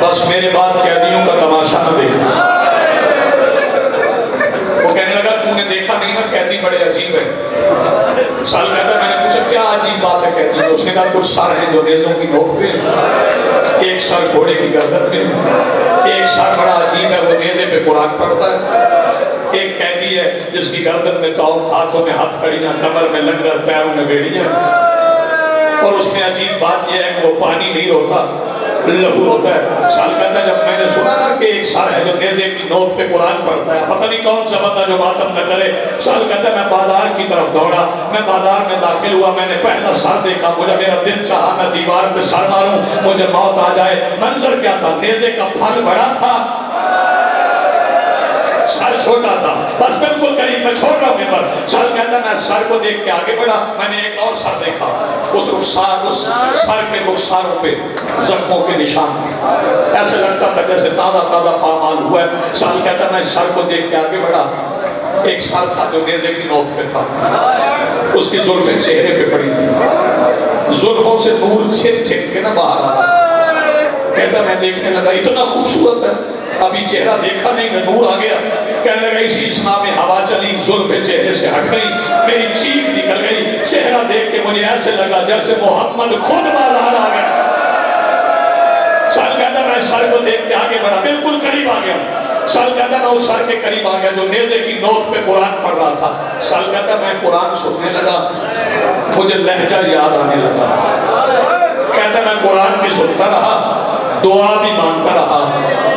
بس میرے بعد قیدیوں کا تماشا نہ دیکھنا. وہ کہنے لگا تو نے دیکھا نہیں نا قیدی بڑے عجیب ہے. سال کہتا ہے میں نے پوچھا کیا عجیب بات ہے قیدی؟ اس نے کہا کچھ سر ہیں جو نیزوں کی نوک پہ، ایک سر گھوڑے کی گردن پہ، ایک سر بڑا عجیب ہے وہ نیزے پہ قرآن پڑھتا ہے. ایک قیدی ہے جس کی گردن میں توق، ہاتھوں میں ہتھ کڑیاں، کمر میں لنگر، پیروں میں بیڑیاں. اور اس میں عجیب بات یہ ہے کہ وہ پانی نہیں ہوتا، لہو ہوتا ہے. سال کہتا ہے جب میں نے سنا نا کہ ایک سر ہے جو نیزے کی نوک پہ قرآن پڑھتا ہے، پتہ نہیں کون سا بندہ جو ماتم نہ کرے. سال کہتا ہے میں بازار کی طرف دوڑا، میں بازار میں داخل ہوا، میں نے پہلا سر دیکھا، مجھے میرا دل چاہا میں دیوار پہ سر ماروں مجھے موت آ جائے. منظر کیا تھا؟ نیزے کا پھل بڑا تھا، سر چھوٹا تھا. بس بالکل قریب میں چھوڑ رہا ہوں ممبر. سر کہتا ہے میں سر کو دیکھ کے آگے بڑھا، میں نے ایک اور سر دیکھا، اس سر کے رخساروں پہ زخموں کے نشان تھے، ایسے لگتا تھا جیسے تازہ تازہ پامال ہوا ہے. سر کہتا ہے میں سر کو دیکھ کے آگے بڑھا، ایک سر تھا جو نیزے کی نوک پہ تھا، اس کی زلفیں چہرے پہ پڑی تھی، زلفوں سے نور چھٹ چھٹ کے نہ باہر آ رہا. کہتا میں دیکھنے لگا اتنا خوبصورت ہے، ابھی چہرہ دیکھا نہیں میں نور آ گیا. کہنے لگا اسی اسنا میں ہوا چلی، زلفیں چہرے سے ہٹ گئی، میری چیخ نکل گئی. چہرہ دیکھ کے مجھے ایسے لگا جیسے محمد خود بازار آ گیا. سال کہتا میں سر کو دیکھ کے آگے بڑھا، بالکل قریب آ گیا. سال کہتا میں اس سر کے قریب آ گیا جو نیزے کی نوک پہ قرآن پڑھ رہا تھا. سال کہتا میں قرآن سننے لگا، مجھے لہجہ یاد آنے لگا. کہتا میں قرآن بھی سنتا رہا، دعا بھی مانگتا رہا،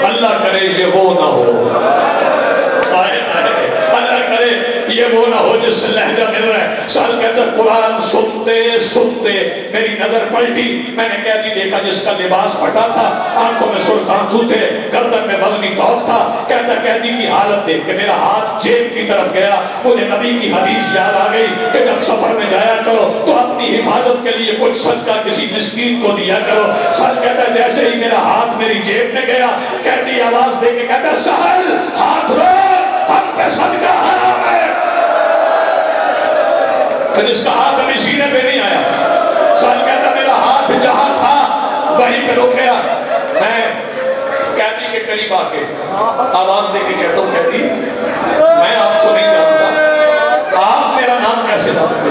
اللہ کرے یہ وہ نہ ہو، اللہ کرے یہ وہ نہ ہو جس سے لہجہ مل رہا ہے. سال کہتا قرآن سنتے سنتے میری نظر پلٹی، میں نے قیدی دیکھا جس کا لباس پھٹا تھا، آنکھوں میں سرخ آنسو تھے، گردن میں وزنی توق تھا. کہتا قیدی کی حالت دیکھ کے میرا ہاتھ جیب کی طرف گیا. مجھے نبی کی حدیث یاد آ گئی کہ جب سفر میں جایا کرو تو اپنی حفاظت کے لیے کچھ صدقہ کسی مسکین کو دیا کرو. سال کہتا جیسے ہی میرا ہاتھ میری جیب میں گیا، قیدی آواز دے کے کہتا سہل ہاتھ رو، ہم پہ صدقہ حرام ہے. کہ جس کا ہاتھ ابھی سینے پہ نہیں آیا. سال کہتا میرا ہاتھ جہاں تھا وہیں پہ رک گیا. میں قیدی کے قریب آ کے آواز دے کے کہتا ہوں قیدی میں آپ کو نہیں جانتا, آپ میرا نام کیسے جانتے؟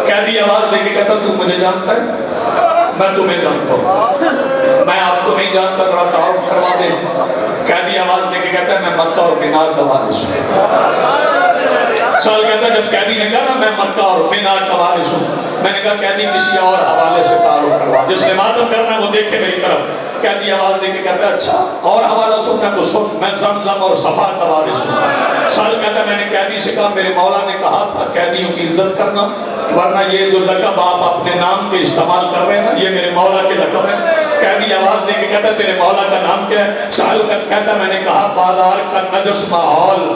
قیدی آواز دے کے کہتا تو مجھے جانتا ہے؟ میں تمہیں جانتا ہوں. میں آپ کو نہیں جانتا, ذرا تعارف کروا دے. قیدی آواز دے کے کہتا ہے میں مکہ اور مینا کا وارث ہوں. سال کہتا ہے جب قیدی نے کہا نا میں مکہ اور مینا کا وارث ہوں, میں نے کہا قیدی کسی اور حوالے سے تعارف کروا, جس نے ماتم کرنا ہے وہ دیکھے میری طرف. قیدی آواز دے کے کہتا ہے اچھا اور حوالہ سننا تو سن, میں زمزم اور صفا کا وارث ہوں. سال کہتا ہے میں نے قیدی سے کہا میرے مولا نے کہا تھا قیدیوں کی عزت کرنا, ورنہ یہ جو لقب آپ اپنے نام کے استعمال کر رہے ہیں نا یہ میرے مولا کے لقب ہے. قیدی آواز دے کے کہتا ہے تیرے مولا کا نام کیا ہے؟ سال کہتا ہے میں نے کہا بازار کا نجس ماحول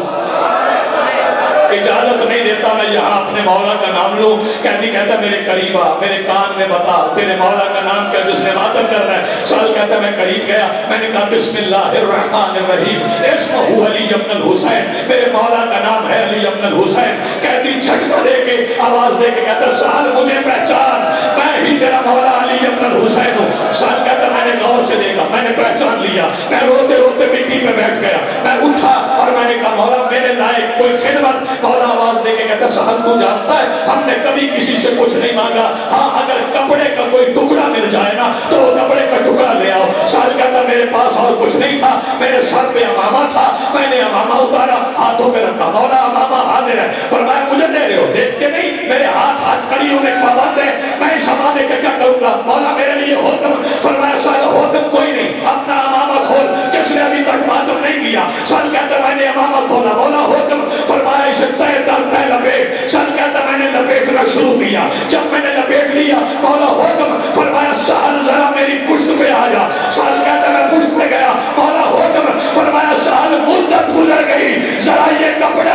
اجازت نہیں دیتا میں یہاں اپنے مولا کا نام لوں. قیدی کہتا ہے میرے قریب آ, میرے کان میں بتا تیرے مولا کا نام کیا جس نے ماتم کرنا ہے؟ سال کہتا ہے میں قریب گیا, میں نے کہا بسم اللہ الرحمن الرحیم اسمہ علی ابن الحسین, میرے مولا کا نام ہے علی ابن الحسین. قیدی جھٹکا دے کے آواز دے کے کہتا ہے سال مجھے پہچان, میں ہی تیرا مولا علی ابن الحسین ہوں. سال کہتا ہے میں نے غور سے دیکھا, میں نے پہچان لیا, میں روتے روتے مٹی پہ بیٹھ گیا. میں اٹھا اور میں نے کہا مولا میرے لائق کوئی خدمت. مولا آواز دے کے کہتا سہل تو جانتا ہے ہم نے کبھی کسی سے کچھ نہیں مانگا, ہاں اگر کپڑے کا کوئی ٹکڑا مل جائے نا تو وہ کپڑے کا ٹکڑا لے آؤ. سہل کہتا میرے پاس اور کچھ نہیں تھا, میرے سر پہ امامہ تھا, میں نے امامہ اتارا ہاتھوں پہ رکھا. مولا امامہ حاضر ہے. فرمایا مجھے دے رہے ہو, دیکھتے نہیں میرے ہاتھ کڑیوں میں پابند ہے, میں اس امامے کا کیا کروں گا؟ مولا میرے لیے حکم. فرمایا سہل حکم کوئی نہیں, اپنا امامہ کھول جس نے ابھی تک ماتم نہیں کیا. سہل کہتا میں نے امامہ کھولا. مولا حکم. فرمایا اسے تہ در تہ لپیٹ. سہل کہتا میں نے لپیٹنا شروع کیا. جب میں نے لپیٹ لیا مولا حکم. فرمایا سہل ذرا میری پشت پہ آ جا. سہل کہتا میں پشت پہ گیا. مولا حکم. فرمایا سہل مدت گزر گئی, ذرا یہ کپڑا